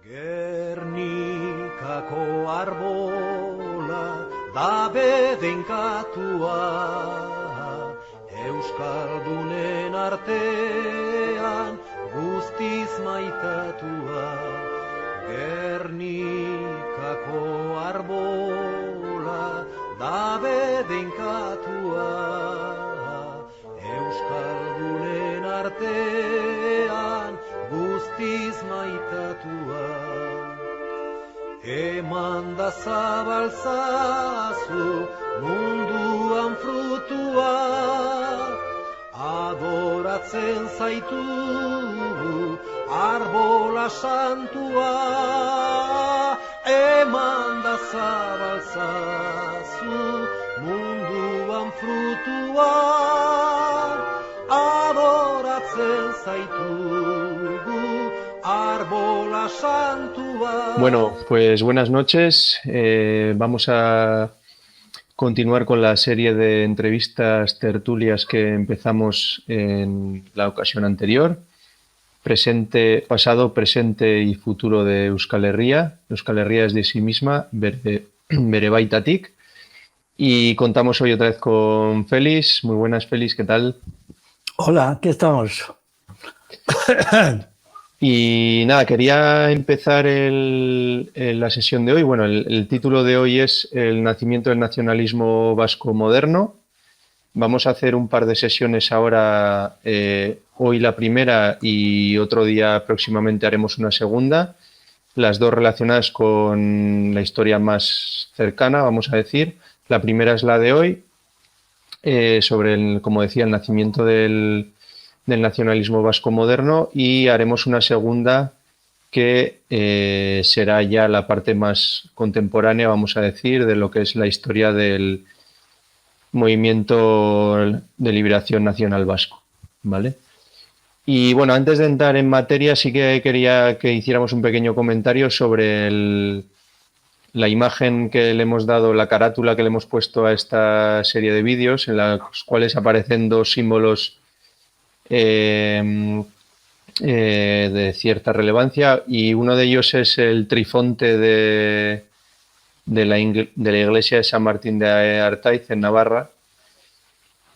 Gernikako arbola da bedenkatua, Euskaldunen artean guztiz maitatua. Gernikako arbola da bedenkatua, Euskaldunen artean guztiz maitatua. Eman da zabalzazu munduan frutua, adoratzen zaitugu arbola santua. Eman da zabalzazu munduan frutua, adoratzen zaitugu arbola santua. Bueno, pues buenas noches. Vamos a continuar con la serie de entrevistas tertulias que empezamos en la ocasión anterior. Pasado, presente y futuro de Euskal Herria. Euskal Herria es de sí misma, bere baitatik. Y contamos hoy otra vez con Félix. Muy buenas, Félix, ¿qué tal? Hola, aquí estamos. Y nada, quería empezar la sesión de hoy. Bueno, el título de hoy es El nacimiento del nacionalismo vasco moderno. Vamos a hacer un par de sesiones ahora, hoy la primera y otro día próximamente haremos una segunda, las dos relacionadas con la historia más cercana, vamos a decir. La primera es la de hoy, sobre, como decía, el nacimiento del nacionalismo vasco moderno, y haremos una segunda que será ya la parte más contemporánea, vamos a decir, de lo que es la historia del movimiento de liberación nacional vasco, ¿vale? Y bueno, antes de entrar en materia, sí que quería que hiciéramos un pequeño comentario sobre la imagen que le hemos dado, la carátula que le hemos puesto a esta serie de vídeos, en los cuales aparecen dos símbolos de cierta relevancia, y uno de ellos es el trifonte de la iglesia de San Martín de Artaiz en Navarra,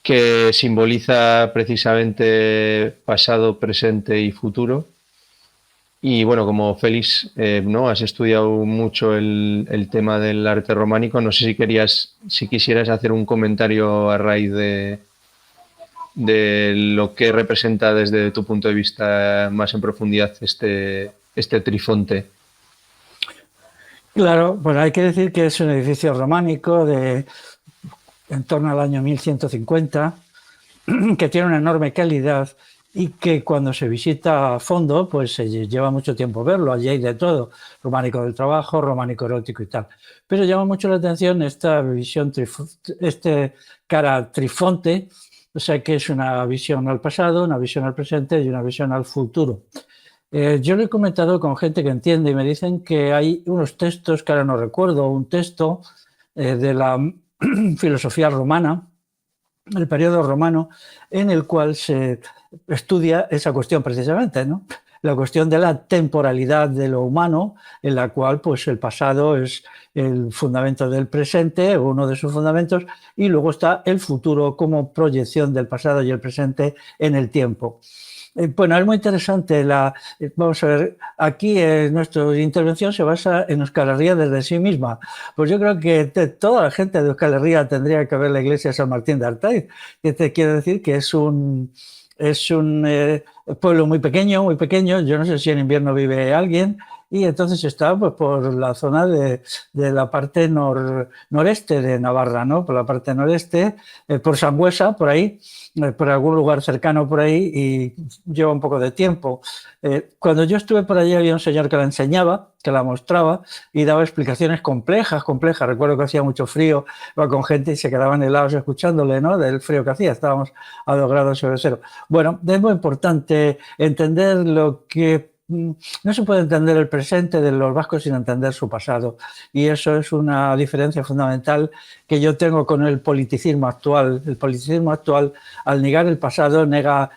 que simboliza precisamente pasado, presente y futuro. Y bueno, como Félix, ¿no? Has estudiado mucho el tema del arte románico, no sé si quisieras hacer un comentario a raíz de lo que representa desde tu punto de vista más en profundidad este trifonte. Claro, pues hay que decir que es un edificio románico de en torno al año 1150, que tiene una enorme calidad y que cuando se visita a fondo, pues se lleva mucho tiempo verlo. Allí hay de todo, románico del trabajo, románico erótico y tal. Pero llama mucho la atención esta visión, cara trifonte, o sea que es una visión al pasado, una visión al presente y una visión al futuro. Yo lo he comentado con gente que entiende y me dicen que hay unos textos, que ahora no recuerdo, un texto de la filosofía romana, el periodo romano, en el cual se estudia esa cuestión precisamente, ¿no? La cuestión de la temporalidad de lo humano, en la cual pues, el pasado es el fundamento del presente, uno de sus fundamentos, y luego está el futuro como proyección del pasado y el presente en el tiempo. Bueno, es muy interesante. Vamos a ver, aquí nuestra intervención se basa en Euskal Herria desde sí misma. Pues yo creo que toda la gente de Euskal Herria tendría que ver la iglesia de San Martín de Artaiz, que te quiere decir que es un pueblo muy pequeño, yo no sé si en invierno vive alguien, y entonces está pues, por la zona de la parte noreste de Navarra, ¿no? Por la parte noreste, por Sangüesa, por ahí, por algún lugar cercano por ahí, y lleva un poco de tiempo. Cuando yo estuve por allí había un señor que la enseñaba, que la mostraba y daba explicaciones complejas. Recuerdo que hacía mucho frío, iba con gente y se quedaban helados escuchándole, ¿no? Del frío que hacía, estábamos a 2 grados sobre cero. Bueno, es muy importante entender lo que no se puede entender el presente de los vascos sin entender su pasado. Y eso es una diferencia fundamental que yo tengo con el politicismo actual. El politicismo actual, al negar el pasado, niega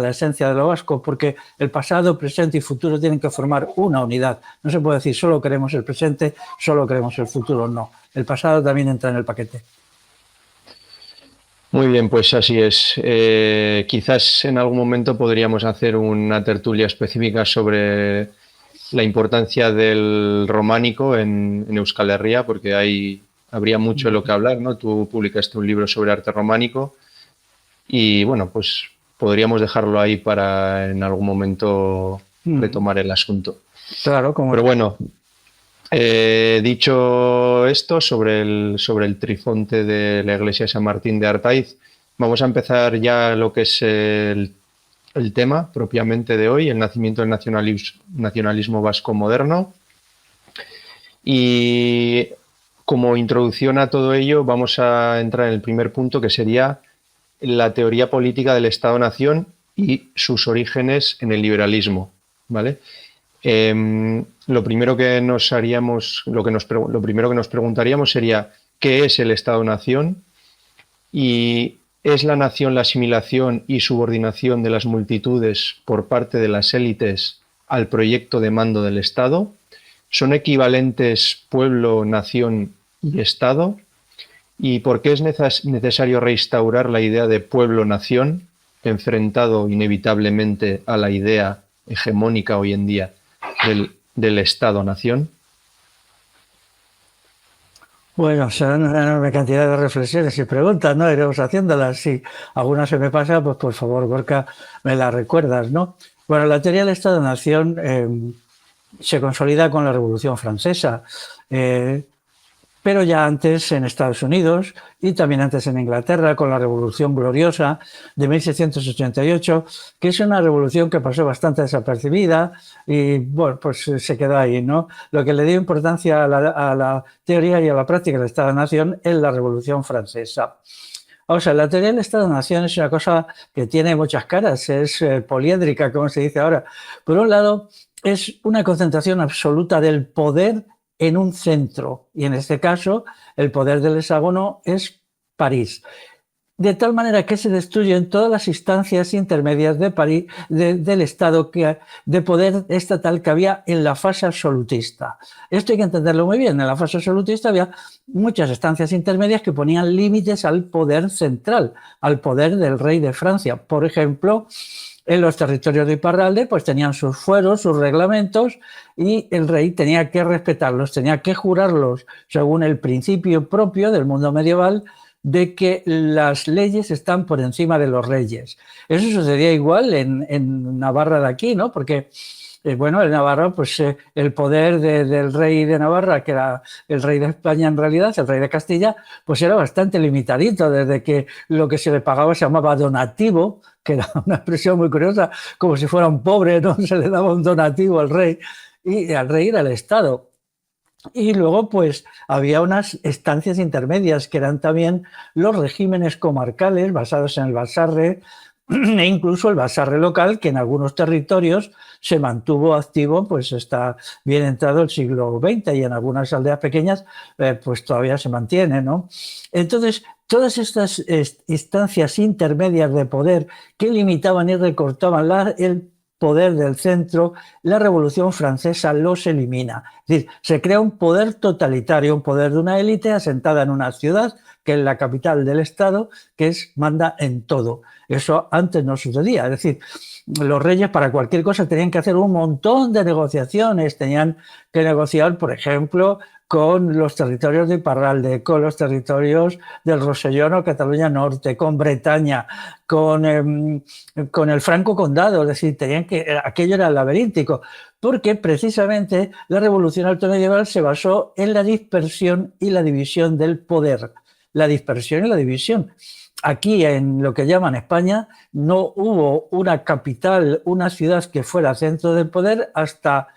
la esencia de lo vasco, porque el pasado, presente y futuro tienen que formar una unidad. No se puede decir solo queremos el presente, solo queremos el futuro. No, el pasado también entra en el paquete. Muy bien, pues así es. Quizás en algún momento podríamos hacer una tertulia específica sobre la importancia del románico en Euskal Herria, porque habría mucho de lo que hablar, ¿no? Tú publicaste un libro sobre arte románico y, bueno, pues podríamos dejarlo ahí para en algún momento retomar el asunto. Claro, como... Pero bueno, dicho esto sobre el trifonte de la iglesia de San Martín de Artaiz, vamos a empezar ya lo que es el tema propiamente de hoy, el nacimiento del nacionalismo vasco moderno. Y como introducción a todo ello vamos a entrar en el primer punto, que sería la teoría política del Estado-Nación y sus orígenes en el liberalismo, ¿vale? Lo primero que nos preguntaríamos sería ¿qué es el Estado-Nación? ¿Y es la nación la asimilación y subordinación de las multitudes por parte de las élites al proyecto de mando del Estado? ¿Son equivalentes pueblo, nación y Estado? ¿Y por qué es necesario restaurar la idea de pueblo-nación, enfrentado inevitablemente a la idea hegemónica hoy en día del Estado-Nación? Bueno, son una enorme cantidad de reflexiones y preguntas, ¿no? Iremos haciéndolas. Si alguna se me pasa, pues por favor, Gorka, me la recuerdas, ¿no? Bueno, la teoría del Estado-Nación se consolida con la Revolución Francesa, pero ya antes en Estados Unidos y también antes en Inglaterra con la Revolución Gloriosa de 1688, que es una revolución que pasó bastante desapercibida y, bueno, pues se quedó ahí, ¿no? Lo que le dio importancia a la teoría y a la práctica del Estado-Nación es la Revolución Francesa. O sea, la teoría del Estado-Nación es una cosa que tiene muchas caras, es poliédrica, como se dice ahora. Por un lado, es una concentración absoluta del poder en un centro, y en este caso el poder del hexágono es París. De tal manera que se destruyen todas las instancias intermedias de París, del Estado de poder estatal que había en la fase absolutista. Esto hay que entenderlo muy bien. En la fase absolutista había muchas instancias intermedias que ponían límites al poder central, al poder del rey de Francia. Por ejemplo, en los territorios de Iparralde pues tenían sus fueros, sus reglamentos, y el rey tenía que respetarlos, tenía que jurarlos según el principio propio del mundo medieval de que las leyes están por encima de los reyes. Eso sucedía igual en Navarra de aquí, ¿no? Porque, bueno, en Navarra, pues el poder del rey de Navarra, que era el rey de España en realidad, el rey de Castilla, pues era bastante limitadito, desde que lo que se le pagaba se llamaba donativo, que era una expresión muy curiosa, como si fuera un pobre, ¿no? Se le daba un donativo al rey, y al rey era el Estado. Y luego, pues, había unas estancias intermedias que eran también los regímenes comarcales basados en el vasarre e incluso el vasarre local, que en algunos territorios se mantuvo activo pues hasta bien entrado el siglo XX, y en algunas aldeas pequeñas pues todavía se mantiene, ¿no? Entonces, todas estas instancias intermedias de poder que limitaban y recortaban el poder del centro, la Revolución Francesa los elimina. Es decir, se crea un poder totalitario, un poder de una élite asentada en una ciudad, que es la capital del Estado, que manda en todo. Eso antes no sucedía. Es decir, los reyes para cualquier cosa tenían que hacer un montón de negociaciones. Tenían que negociar, por ejemplo, con los territorios de Iparralde, con los territorios del Rosellón o Cataluña Norte, con Bretaña, con el Franco Condado. Es decir, aquello era laberíntico, porque precisamente la revolución altomedieval se basó en la dispersión y la división del poder. La dispersión y la división. Aquí, en lo que llaman España, no hubo una capital, una ciudad que fuera centro del poder hasta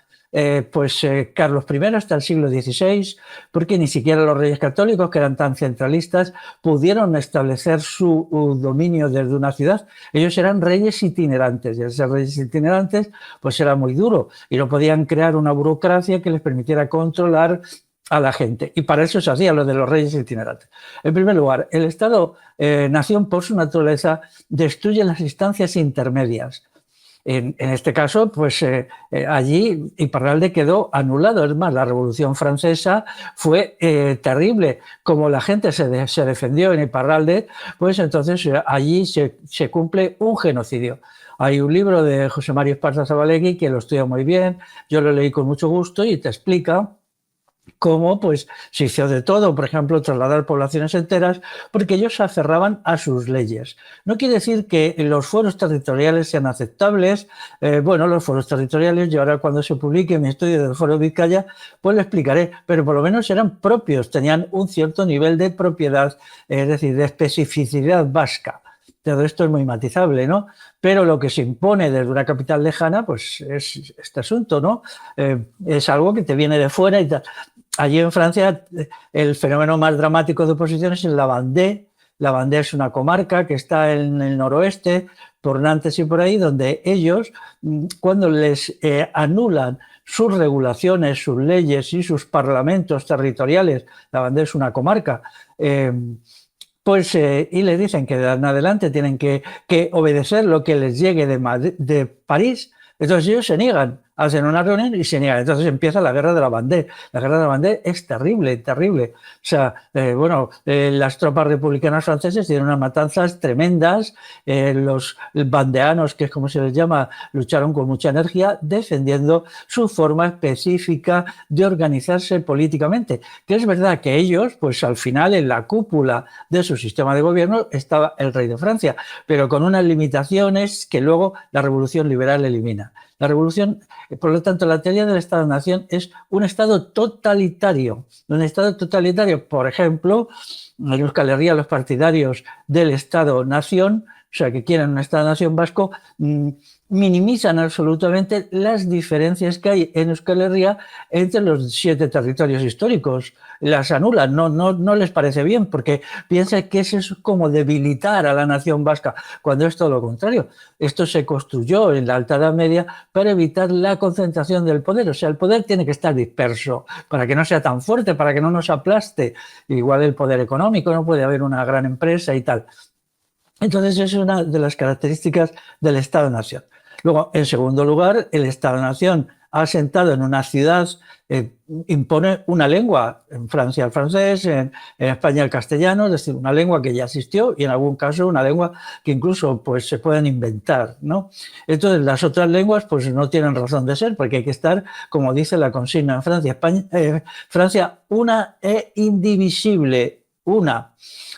Carlos I hasta el siglo XVI, porque ni siquiera los reyes católicos, que eran tan centralistas, pudieron establecer su dominio desde una ciudad. Ellos eran reyes itinerantes, y al ser reyes itinerantes, pues era muy duro, y no podían crear una burocracia que les permitiera controlar a la gente. Y para eso se hacía lo de los reyes itinerantes. En primer lugar, el Estado-nación, por su naturaleza, destruye las instancias intermedias. En este caso, allí Iparralde quedó anulado. Es más, la Revolución Francesa fue terrible. Como la gente se defendió en Iparralde, pues entonces allí se cumple un genocidio. Hay un libro de José Mario Esparza Zabalegui que lo estudia muy bien, yo lo leí con mucho gusto y te explica cómo se hizo de todo, por ejemplo, trasladar poblaciones enteras, porque ellos se aferraban a sus leyes. No quiere decir que los fueros territoriales sean aceptables. Los fueros territoriales, yo ahora cuando se publique mi estudio del Foro Vizcaya, pues lo explicaré, pero por lo menos eran propios, tenían un cierto nivel de propiedad, es decir, de especificidad vasca. Todo esto es muy matizable, ¿no? Pero lo que se impone desde una capital lejana, pues es este asunto, ¿no? Es algo que te viene de fuera y tal. Allí en Francia el fenómeno más dramático de oposición es en la Vendée. La Vendée es una comarca que está en el noroeste, por Nantes y por ahí, donde ellos, cuando les anulan sus regulaciones, sus leyes y sus parlamentos territoriales, la Vendée es una comarca, y les dicen que de en adelante tienen que obedecer lo que les llegue de París, entonces ellos se niegan, hacen una reunión y se niegan. Entonces empieza la guerra de la Vendée. La guerra de la Vendée es terrible, terrible. O sea, las tropas republicanas francesas tienen unas matanzas tremendas. Los vandeanos, que es como se les llama, lucharon con mucha energía defendiendo su forma específica de organizarse políticamente. Que es verdad que ellos, pues al final en la cúpula de su sistema de gobierno estaba el rey de Francia, pero con unas limitaciones que luego la Revolución Liberal elimina. La revolución, por lo tanto, la teoría del Estado-nación es un Estado totalitario. Un Estado totalitario, por ejemplo, en Euskal Herria los partidarios del Estado-nación, o sea, que quieren un Estado-nación vasco, minimizan absolutamente las diferencias que hay en Euskal Herria entre los 7 territorios históricos. Las anulan, no les parece bien, porque piensan que eso es como debilitar a la nación vasca, cuando es todo lo contrario. Esto se construyó en la Alta Edad Media para evitar la concentración del poder. O sea, el poder tiene que estar disperso para que no sea tan fuerte, para que no nos aplaste. Igual el poder económico, no puede haber una gran empresa y tal. Entonces, es una de las características del Estado-nación. Luego, en segundo lugar, el Estado-nación asentado en una ciudad impone una lengua, en Francia el francés, en España el castellano, es decir, una lengua que ya existió y en algún caso una lengua que incluso se pueden inventar, ¿no? Entonces las otras lenguas no tienen razón de ser, porque hay que estar, como dice la consigna en Francia, Francia una e indivisible, una.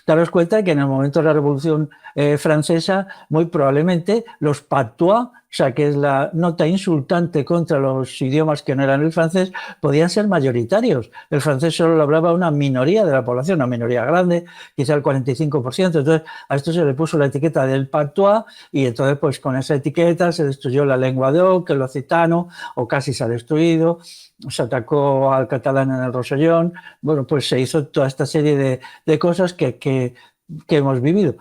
Daros cuenta que en el momento de la Revolución Francesa, muy probablemente los patois, o sea, que es la nota insultante contra los idiomas que no eran el francés, podían ser mayoritarios. El francés solo lo hablaba una minoría de la población, una minoría grande, quizá el 45%. Entonces, a esto se le puso la etiqueta del patois y entonces, con esa etiqueta se destruyó la lengua d'oc, el occitano, o casi se ha destruido. Se atacó al catalán en el Rosellón. Bueno, pues se hizo toda esta serie de cosas que hemos vivido.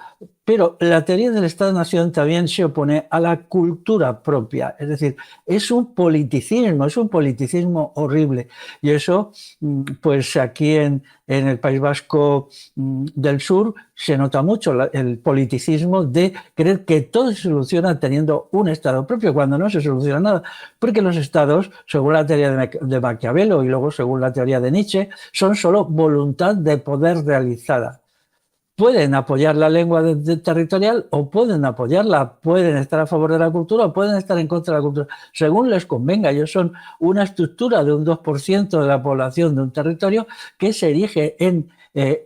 Pero la teoría del Estado-nación también se opone a la cultura propia. Es decir, es un politicismo horrible. Y eso, pues aquí en el País Vasco del Sur se nota mucho el politicismo de creer que todo se soluciona teniendo un Estado propio, cuando no se soluciona nada. Porque los Estados, según la teoría de Maquiavelo y luego según la teoría de Nietzsche, son solo voluntad de poder realizada. Pueden apoyar la lengua territorial o pueden apoyarla, pueden estar a favor de la cultura o pueden estar en contra de la cultura, según les convenga. Ellos son una estructura de un 2% de la población de un territorio que se erige en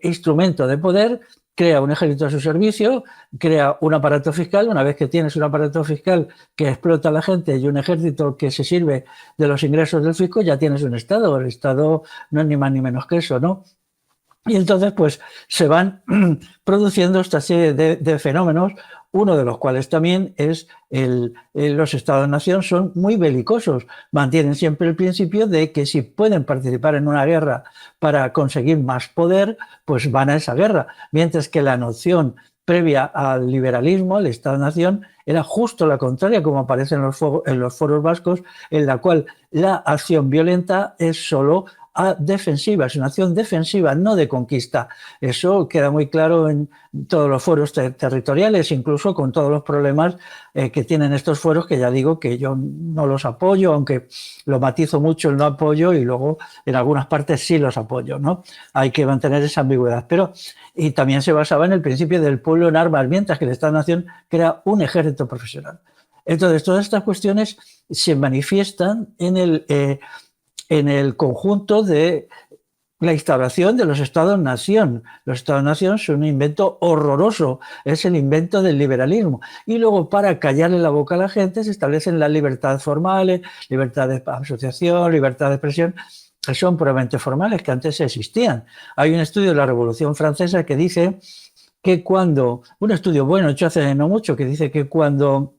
instrumento de poder, crea un ejército a su servicio, crea un aparato fiscal. Una vez que tienes un aparato fiscal que explota a la gente y un ejército que se sirve de los ingresos del fisco, ya tienes un Estado. El Estado no es ni más ni menos que eso, ¿no? Y entonces, pues, se van produciendo esta serie de fenómenos, uno de los cuales también es los Estados-nación son muy belicosos. Mantienen siempre el principio de que si pueden participar en una guerra para conseguir más poder, pues van a esa guerra. Mientras que la noción previa al liberalismo, el Estado-nación, era justo la contraria, como aparece en los foros vascos, en la cual la acción violenta es solo defensiva, es una acción defensiva, no de conquista. Eso queda muy claro en todos los foros territoriales, incluso con todos los problemas que tienen estos foros, que ya digo que yo no los apoyo, aunque lo matizo mucho el no apoyo y luego en algunas partes sí los apoyo, ¿no? Hay que mantener esa ambigüedad. Pero, y también se basaba en el principio del pueblo en armas, mientras que el Estado-nación crea un ejército profesional. Entonces, todas estas cuestiones se manifiestan en el conjunto de la instauración de los Estados-nación. Los Estados-nación son un invento horroroso, es el invento del liberalismo. Y luego, para callarle la boca a la gente, se establecen las libertades formales, libertad de asociación, libertad de expresión, que son puramente formales, que antes existían. Hay un estudio de la Revolución Francesa que dice que un estudio bueno hecho hace no mucho, que dice que cuando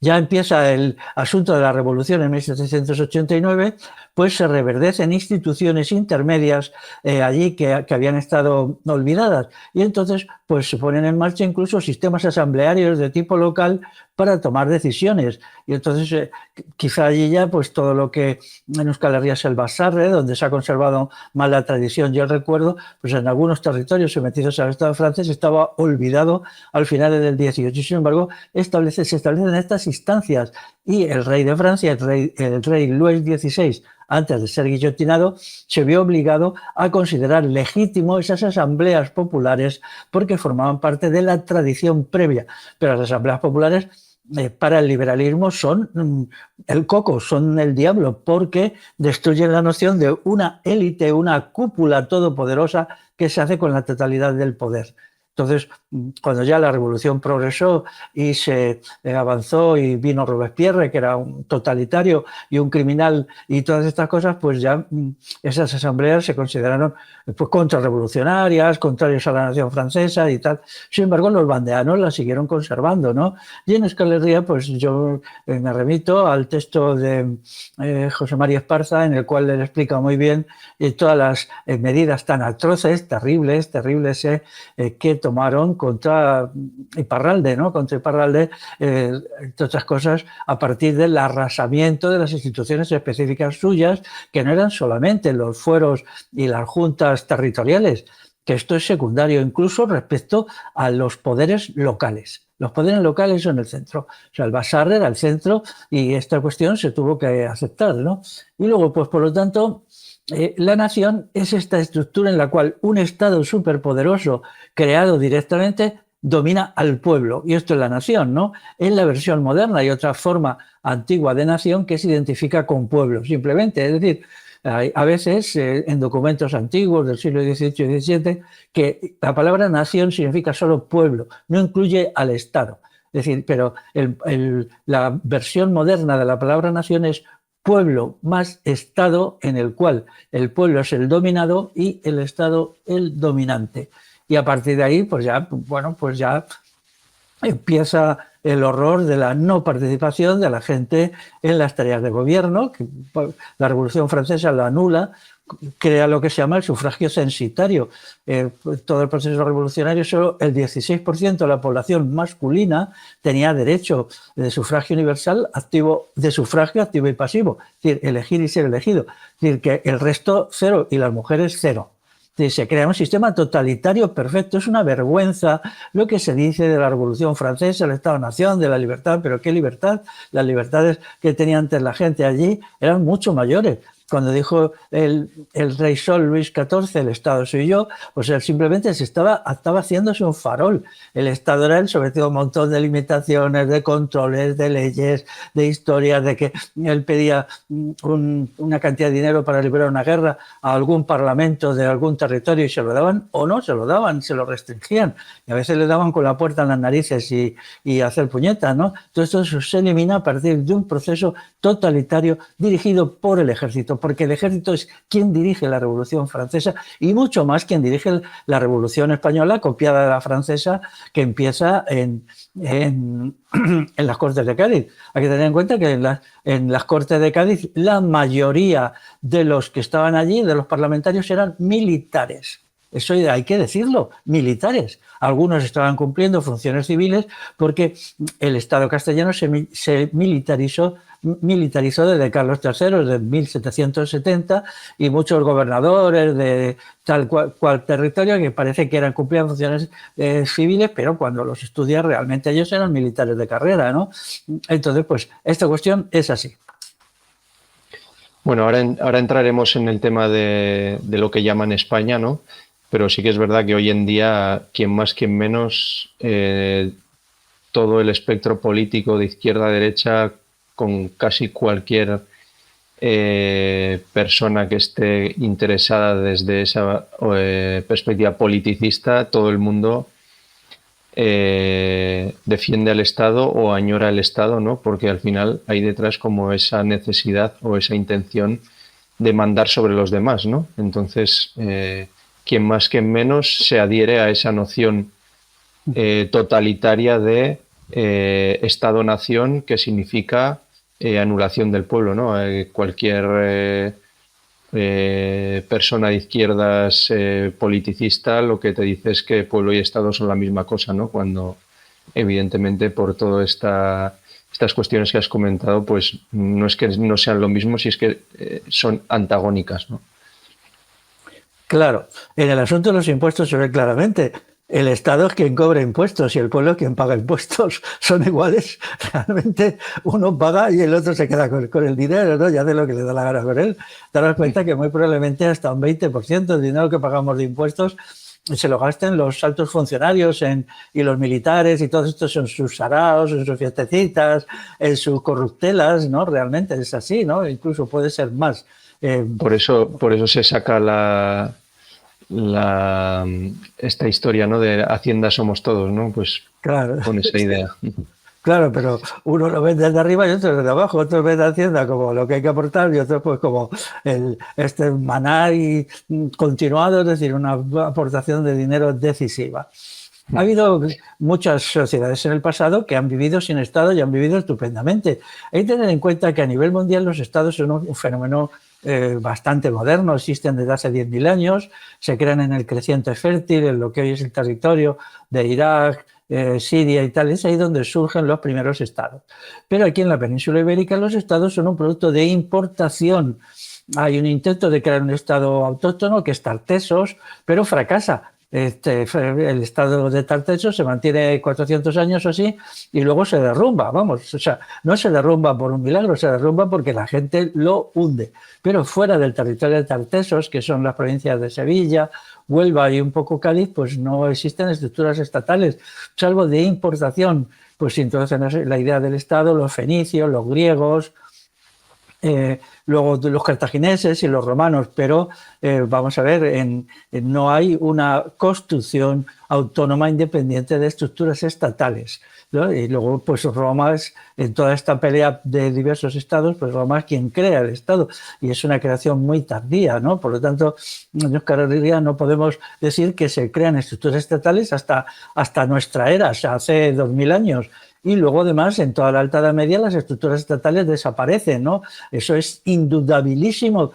ya empieza el asunto de la revolución en 1789, pues se reverdecen instituciones intermedias allí que habían estado olvidadas. Y entonces pues se ponen en marcha incluso sistemas asamblearios de tipo local para tomar decisiones. Y entonces quizá allí ya pues todo lo que en Euskal Herria es el Basarre, donde se ha conservado más la tradición y el recuerdo, pues en algunos territorios sometidos al Estado francés estaba olvidado al final del 18. Sin embargo, se establecen estas instancias y el rey de Francia, el rey Luis XVI, antes de ser guillotinado, se vio obligado a considerar legítimo esas asambleas populares porque formaban parte de la tradición previa. Pero las asambleas populares para el liberalismo son el coco, son el diablo, porque destruyen la noción de una élite, una cúpula todopoderosa que se hace con la totalidad del poder. Entonces, cuando ya la revolución progresó y se avanzó y vino Robespierre, que era un totalitario y un criminal y todas estas cosas, pues ya esas asambleas se consideraron pues contrarrevolucionarias, contrarias a la nación francesa y tal. Sin embargo, los bandeanos las siguieron conservando, ¿no? Y en Euskal Herria, pues yo me remito al texto de José María Esparza, en el cual él explica muy bien todas las medidas tan atroces, terribles que tomaron contra Iparralde, ¿no? Contra Iparralde, entre otras cosas, a partir del arrasamiento de las instituciones específicas suyas, que no eran solamente los fueros y las juntas territoriales, que esto es secundario incluso respecto a los poderes locales. Los poderes locales son el centro. O sea, el Basarre era el centro y esta cuestión se tuvo que aceptar, ¿no? Y luego, pues por lo tanto, la nación es esta estructura en la cual un Estado superpoderoso creado directamente domina al pueblo. Y esto es la nación, ¿no? Es la versión moderna. Hay otra forma antigua de nación que se identifica con pueblo, simplemente. Es decir, a veces en documentos antiguos del siglo XVIII y XVII que la palabra nación significa solo pueblo, no incluye al Estado. Es decir, pero la versión moderna de la palabra nación es pueblo más Estado, en el cual el pueblo es el dominado y el Estado el dominante. Y a partir de ahí, pues ya, bueno, pues ya empieza el horror de la no participación de la gente en las tareas de gobierno, que la Revolución Francesa lo anula, crea lo que se llama el sufragio censitario. Todo el proceso revolucionario, solo el 16% de la población masculina tenía derecho de sufragio universal, de sufragio activo y pasivo, es decir, elegir y ser elegido. Es decir, que el resto cero y las mujeres cero. Se crea un sistema totalitario perfecto. Es una vergüenza lo que se dice de la Revolución Francesa, el Estado-nación, de la libertad. Pero ¿qué libertad? Las libertades que tenía antes la gente allí eran mucho mayores. Cuando dijo el rey Sol Luis XIV, el Estado soy yo, pues él simplemente estaba haciéndose un farol. El Estado era él, sometido a un montón de limitaciones, de controles, de leyes, de historias, de que él pedía una cantidad de dinero para librar una guerra a algún parlamento de algún territorio y se lo daban o no se lo daban, se lo restringían. Y a veces le daban con la puerta en las narices y hacer puñetas, ¿no? Todo esto se elimina a partir de un proceso totalitario dirigido por el ejército, porque el ejército es quien dirige la Revolución Francesa y mucho más quien dirige la Revolución Española, copiada de la francesa, que empieza en las Cortes de Cádiz. Hay que tener en cuenta que en las Cortes de Cádiz la mayoría de los que estaban allí, de los parlamentarios, eran militares. Eso hay que decirlo, militares. Algunos estaban cumpliendo funciones civiles porque el Estado castellano se militarizó desde Carlos III, desde 1770, y muchos gobernadores de tal cual territorio que parece que cumplían funciones civiles, pero cuando los estudias realmente ellos eran militares de carrera, ¿no? Entonces, pues esta cuestión es así. Bueno, ahora entraremos en el tema de lo que llaman España, ¿no? Pero sí que es verdad que hoy en día, quien más, quien menos, todo el espectro político de izquierda a derecha, con casi cualquier persona que esté interesada desde esa perspectiva politicista, todo el mundo defiende al Estado o añora el Estado, ¿no? Porque al final hay detrás como esa necesidad o esa intención de mandar sobre los demás, ¿no? Entonces, quien más, quien menos se adhiere a esa noción totalitaria de Estado-nación, que significa anulación del pueblo, ¿no? Cualquier persona de izquierdas politicista lo que te dice es que pueblo y Estado son la misma cosa, ¿no? Cuando evidentemente por todas estas cuestiones que has comentado, pues no es que no sean lo mismo, si es que son antagónicas, ¿no? Claro, en el asunto de los impuestos se ve claramente. El Estado es quien cobra impuestos y el pueblo es quien paga impuestos. Son iguales. Realmente uno paga y el otro se queda con el dinero, ¿no? Y hace lo que le da la gana con él. Te das cuenta que muy probablemente hasta un 20% del dinero que pagamos de impuestos se lo gasten los altos funcionarios y los militares y todo esto en sus saraos, en sus fiestecitas, en sus corruptelas, ¿no? Realmente es así, ¿no? Incluso puede ser más. Por eso se saca esta historia, ¿no? De Hacienda somos todos, ¿no? Pues claro, con esa idea. Claro, pero uno lo ve desde arriba y otro desde abajo. Otros ven a Hacienda como lo que hay que aportar y otros pues como este maná y continuado, es decir, una aportación de dinero decisiva. Ha habido muchas sociedades en el pasado que han vivido sin Estado y han vivido estupendamente. Hay que tener en cuenta que a nivel mundial los Estados son un fenómeno bastante moderno, existen desde hace 10.000 años, se crean en el creciente fértil, en lo que hoy es el territorio de Irak, Siria y tal, es ahí donde surgen los primeros estados. Pero aquí en la península ibérica los estados son un producto de importación. Hay un intento de crear un estado autóctono que es Tartessos, pero fracasa. El estado de Tartessos se mantiene 400 años o así y luego se derrumba, vamos, o sea, no se derrumba por un milagro, se derrumba porque la gente lo hunde. Pero fuera del territorio de Tartessos, que son las provincias de Sevilla, Huelva y un poco Cádiz, pues no existen estructuras estatales, salvo de importación. Pues introducen la idea del Estado, los fenicios, los griegos, luego los cartagineses y los romanos, pero vamos a ver, no hay una construcción autónoma independiente de estructuras estatales, ¿no? Y luego, pues Roma es, en toda esta pelea de diversos estados, pues Roma es quien crea el Estado y es una creación muy tardía, ¿no? Por lo tanto, en Euskal Herria no podemos decir que se crean estructuras estatales hasta nuestra era, o sea, hace 2000 años. Y luego, además, en toda la Alta Edad Media las estructuras estatales desaparecen, ¿no? Eso es indudabilísimo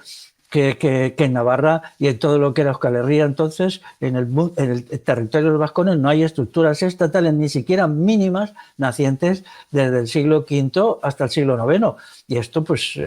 que en Navarra y en todo lo que era Euskal Herria entonces, en el territorio de los vascones no hay estructuras estatales ni siquiera mínimas nacientes desde el siglo V hasta el siglo IX. Y esto, pues,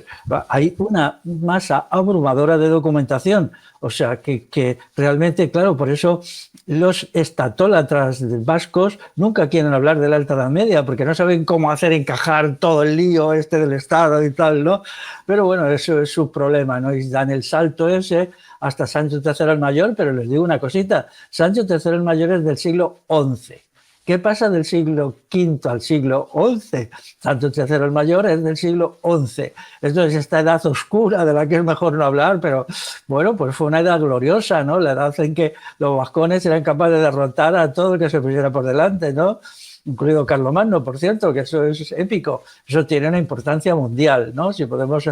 hay una masa abrumadora de documentación. O sea, que realmente, claro, por eso los estatólatras vascos nunca quieren hablar de la Alta Edad Media, porque no saben cómo hacer encajar todo el lío del Estado y tal, ¿no? Pero bueno, eso es su problema, ¿no? Y dan el salto ese hasta Sancho III el Mayor, pero les digo una cosita, Sancho III el Mayor es del siglo XI. ¿Qué pasa del siglo V al siglo XI? Sancho III el Mayor es del siglo XI. Esto es esta edad oscura de la que es mejor no hablar, pero bueno, pues fue una edad gloriosa, ¿no? La edad en que los vascones eran capaces de derrotar a todo el que se pusiera por delante, ¿no? incluido Carlomagno, por cierto, que eso es épico, eso tiene una importancia mundial, ¿no? Si podemos,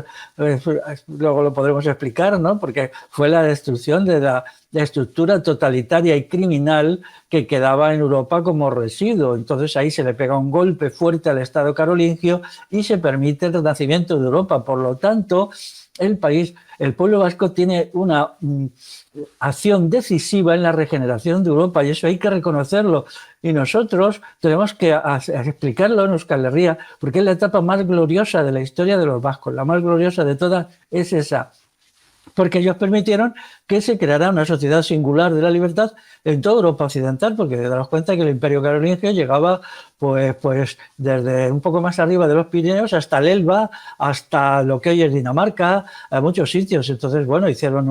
luego lo podremos explicar, ¿no? Porque fue la destrucción de la estructura totalitaria y criminal que quedaba en Europa como residuo. Entonces ahí se le pega un golpe fuerte al Estado carolingio y se permite el renacimiento de Europa. Por lo tanto, el pueblo vasco tiene una acción decisiva en la regeneración de Europa y eso hay que reconocerlo. Y nosotros tenemos que explicarlo en Euskal Herria porque es la etapa más gloriosa de la historia de los vascos. La más gloriosa de todas es esa. Porque ellos permitieron que se creara una sociedad singular de la libertad en toda Europa occidental, porque daros cuenta que el Imperio carolingio llegaba pues desde un poco más arriba de los Pirineos hasta el Elba, hasta lo que hoy es Dinamarca, a muchos sitios. Entonces, bueno, hicieron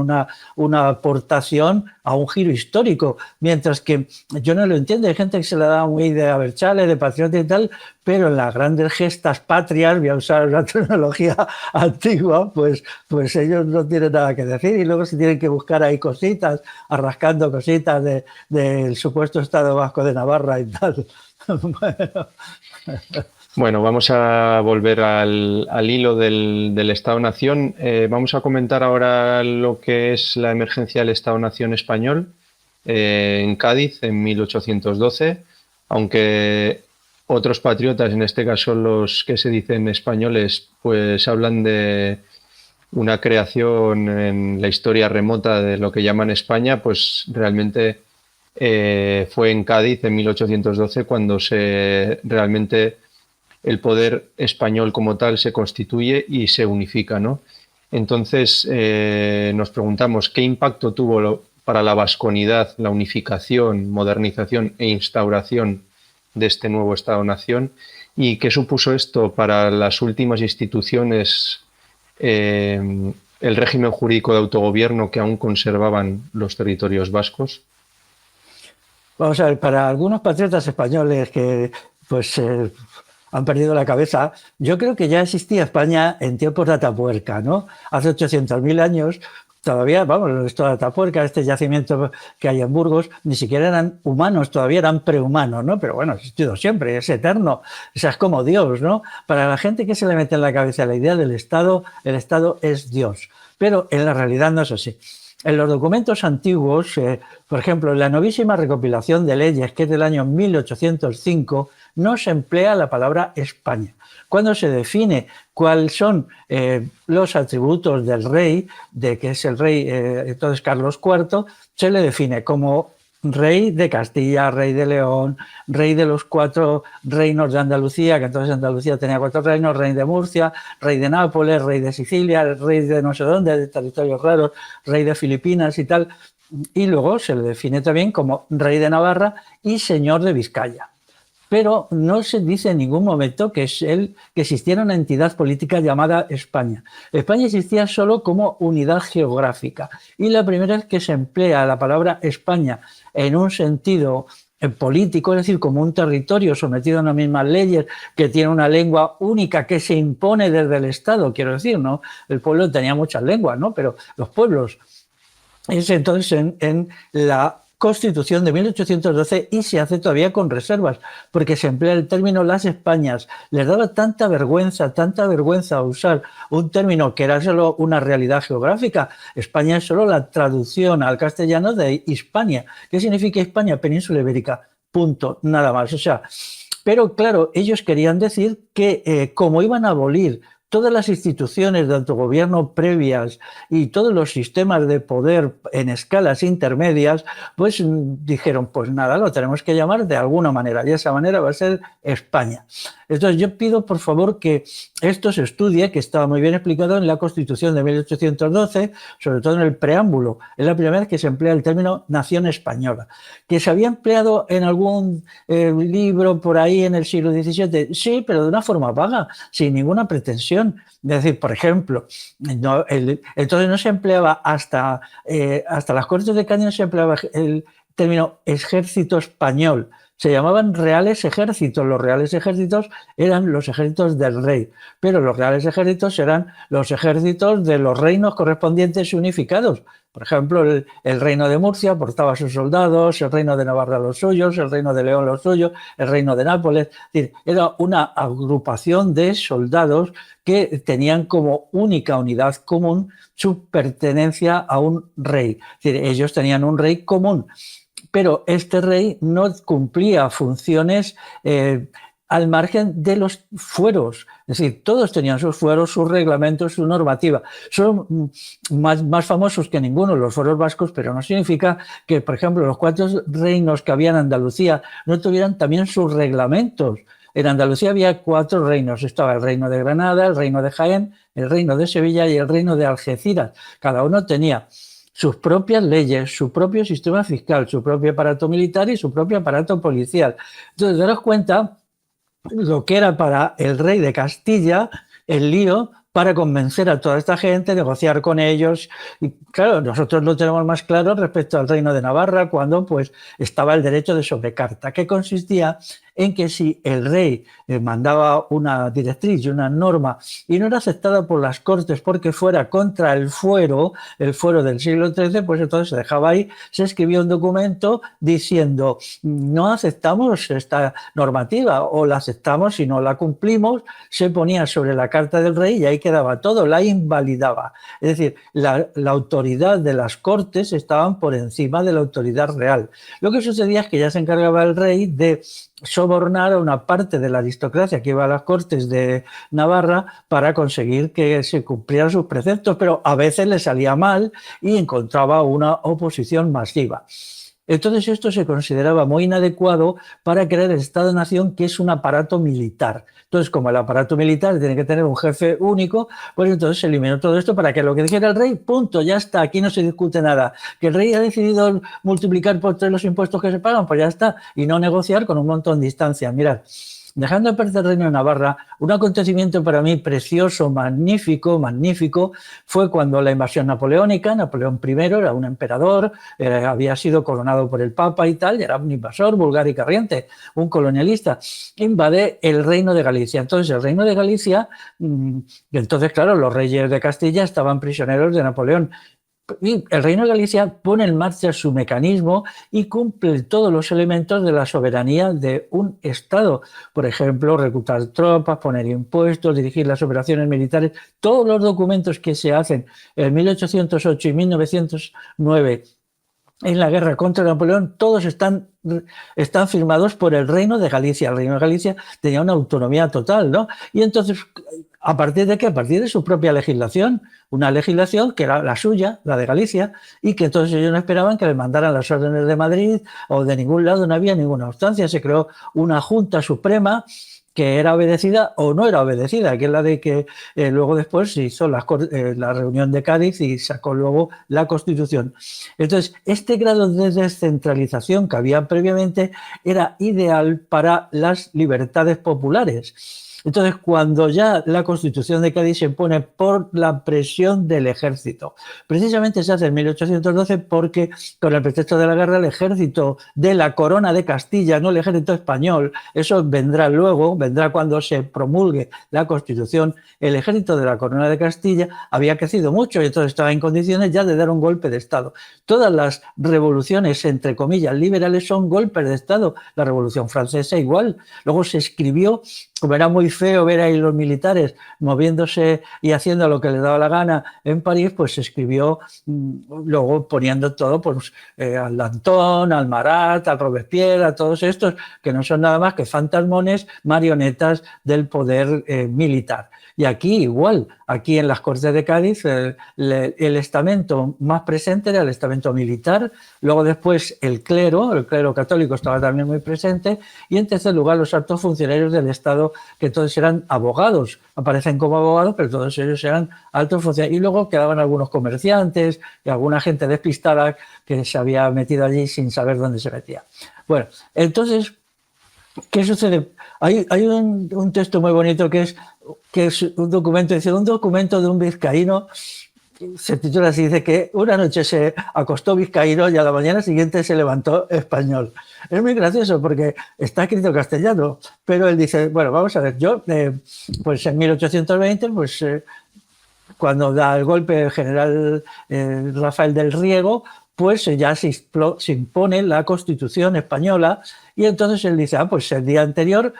una aportación a un giro histórico, mientras que yo no lo entiendo, hay gente que se la da muy de Abertzale, de patriota y tal, pero en las grandes gestas patrias, voy a usar una terminología antigua, pues ellos no tienen nada que decir y luego se tienen que buscar ahí cositas, rascando cositas del supuesto Estado Vasco de Navarra y tal. Bueno, vamos a volver al hilo del Estado-Nación. Vamos a comentar ahora lo que es la emergencia del Estado-Nación español en Cádiz en 1812, aunque otros patriotas, en este caso los que se dicen españoles, pues hablan de una creación en la historia remota de lo que llaman España, pues realmente fue en Cádiz en 1812 cuando realmente el poder español como tal se constituye y se unifica, ¿no? Entonces nos preguntamos qué impacto tuvo para la vasconidad la unificación, modernización e instauración de este nuevo Estado-Nación y qué supuso esto para las últimas instituciones, el régimen jurídico de autogobierno que aún conservaban los territorios vascos. Vamos a ver, para algunos patriotas españoles que pues han perdido la cabeza, yo creo que ya existía España en tiempos de Atapuerca, ¿no? Hace 800.000 años, todavía, vamos, esto de Atapuerca, este yacimiento que hay en Burgos, ni siquiera eran humanos, todavía eran prehumanos, ¿no? Pero bueno, ha existido siempre, es eterno, o sea, es como Dios, ¿no? Para la gente que se le mete en la cabeza la idea del Estado, el Estado es Dios, pero en la realidad no es así. En los documentos antiguos, por ejemplo, en la novísima recopilación de leyes, que es del año 1805, no se emplea la palabra España. Cuando se define cuáles son los atributos del rey, de que es el rey, entonces Carlos IV, se le define como rey de Castilla, rey de León, rey de los 4 reinos de Andalucía, que entonces Andalucía tenía 4 reinos, rey de Murcia, rey de Nápoles, rey de Sicilia, rey de no sé dónde, de territorios raros, rey de Filipinas y tal. Y luego se le define también como rey de Navarra y señor de Vizcaya. Pero no se dice en ningún momento que existiera una entidad política llamada España. España existía solo como unidad geográfica. Y la primera vez que se emplea la palabra España en un sentido político, es decir, como un territorio sometido a las mismas leyes, que tiene una lengua única que se impone desde el Estado, quiero decir, ¿no? El pueblo tenía muchas lenguas, ¿no? Pero los pueblos, es entonces en la Constitución de 1812 y se hace todavía con reservas, porque se emplea el término las Españas. Les daba tanta vergüenza usar un término que era solo una realidad geográfica. España es solo la traducción al castellano de Hispania. ¿Qué significa Hispania? Península Ibérica. Punto, nada más. O sea, pero claro, ellos querían decir que como iban a abolir todas las instituciones de autogobierno previas y todos los sistemas de poder en escalas intermedias, pues dijeron, pues nada, lo tenemos que llamar de alguna manera y esa manera va a ser España. Entonces yo pido por favor que esto se estudie, que estaba muy bien explicado en la Constitución de 1812, sobre todo en el preámbulo. Es la primera vez que se emplea el término nación española. ¿Que se había empleado en algún libro por ahí en el siglo XVII? Sí, pero de una forma vaga, sin ninguna pretensión. Es decir, por ejemplo, entonces no se empleaba hasta las Cortes de Cádiz, no se empleaba el término ejército español, se llamaban reales ejércitos. Los reales ejércitos eran los ejércitos del rey, pero los reales ejércitos eran los ejércitos de los reinos correspondientes unificados. Por ejemplo, el reino de Murcia portaba a sus soldados, el reino de Navarra los suyos, el reino de León los suyos, el reino de Nápoles. Es decir, era una agrupación de soldados que tenían como única unidad común su pertenencia a un rey. Es decir, ellos tenían un rey común, pero este rey no cumplía funciones al margen de los fueros. Es decir, todos tenían sus fueros, sus reglamentos, su normativa. Son más famosos que ninguno los fueros vascos, pero no significa que, por ejemplo, los 4 reinos que había en Andalucía no tuvieran también sus reglamentos. En Andalucía había 4 reinos. Estaba el reino de Granada, el reino de Jaén, el reino de Sevilla y el reino de Algeciras. Cada uno tenía sus propias leyes, su propio sistema fiscal, su propio aparato militar y su propio aparato policial. Entonces, daros cuenta lo que era para el rey de Castilla el lío para convencer a toda esta gente, negociar con ellos. Y claro, nosotros lo tenemos más claro respecto al reino de Navarra, cuando pues estaba el derecho de sobrecarta, que consistía en que si el rey mandaba una directriz y una norma y no era aceptada por las Cortes porque fuera contra el fuero del siglo XIII, pues entonces se dejaba ahí, se escribía un documento diciendo no aceptamos esta normativa o la aceptamos si no la cumplimos, se ponía sobre la carta del rey y ahí quedaba todo, la invalidaba. Es decir, la autoridad de las Cortes estaban por encima de la autoridad real. Lo que sucedía es que ya se encargaba el rey de sobornar a una parte de la aristocracia que iba a las Cortes de Navarra para conseguir que se cumplieran sus preceptos, pero a veces le salía mal y encontraba una oposición masiva. Entonces esto se consideraba muy inadecuado para crear el Estado-Nación, que es un aparato militar. Entonces, como el aparato militar tiene que tener un jefe único, pues entonces se eliminó todo esto para que lo que dijera el rey, punto, ya está, aquí no se discute nada. Que el rey ha decidido multiplicar por 3 los impuestos que se pagan, pues ya está, y no negociar con un montón de instancias. Mirad, dejando aparte el reino de Navarra, un acontecimiento para mí precioso, magnífico, fue cuando la invasión napoleónica, Napoleón I era un emperador, había sido coronado por el Papa y tal, y era un invasor vulgar y corriente, un colonialista, invade el reino de Galicia. Entonces el reino de Galicia, entonces claro, los reyes de Castilla estaban prisioneros de Napoleón. Y el Reino de Galicia pone en marcha su mecanismo y cumple todos los elementos de la soberanía de un Estado. Por ejemplo, reclutar tropas, poner impuestos, dirigir las operaciones militares. Todos los documentos que se hacen en 1808 y 1909 en la guerra contra Napoleón, todos están firmados por el Reino de Galicia. El Reino de Galicia tenía una autonomía total, ¿no? Y entonces, ¿a partir de qué? A partir de su propia legislación, una legislación que era la suya, la de Galicia, y que entonces ellos no esperaban que les mandaran las órdenes de Madrid o de ningún lado, no había ninguna instancia. Se creó una Junta Suprema que era obedecida o no era obedecida, que es la de que luego después se hizo la reunión de Cádiz y sacó luego la Constitución. Entonces, este grado de descentralización que había previamente era ideal para las libertades populares. Entonces, cuando ya la Constitución de Cádiz se impone por la presión del ejército, precisamente se hace en 1812 porque con el pretexto de la guerra el ejército de la Corona de Castilla, no el ejército español, eso vendrá luego, vendrá cuando se promulgue la Constitución, el ejército de la Corona de Castilla había crecido mucho y entonces estaba en condiciones ya de dar un golpe de Estado. Todas las revoluciones, entre comillas, liberales son golpes de Estado. La Revolución Francesa igual. Luego se escribió, como era muy feo ver ahí los militares moviéndose y haciendo lo que les daba la gana en París, pues se escribió luego poniendo todo pues, al Danton, al Marat, al Robespierre, a todos estos que no son nada más que fantasmones, marionetas del poder militar. Y aquí igual, aquí en las Cortes de Cádiz el estamento más presente era el estamento militar, luego después el clero católico estaba también muy presente y en tercer lugar los altos funcionarios del Estado que todos eran abogados, aparecen como abogados pero todos ellos eran altos funcionarios y luego quedaban algunos comerciantes y alguna gente despistada que se había metido allí sin saber dónde se metía. Bueno, entonces, ¿qué sucede? Hay un texto muy bonito que es un documento de un vizcaíno se titula así, dice que una noche se acostó vizcaíno y a la mañana siguiente se levantó español. Es muy gracioso porque está escrito en castellano, pero él dice, bueno, vamos a ver, yo, pues en 1820, pues cuando da el golpe el general Rafael del Riego, pues ya se impone la Constitución española y entonces él dice, pues el día anterior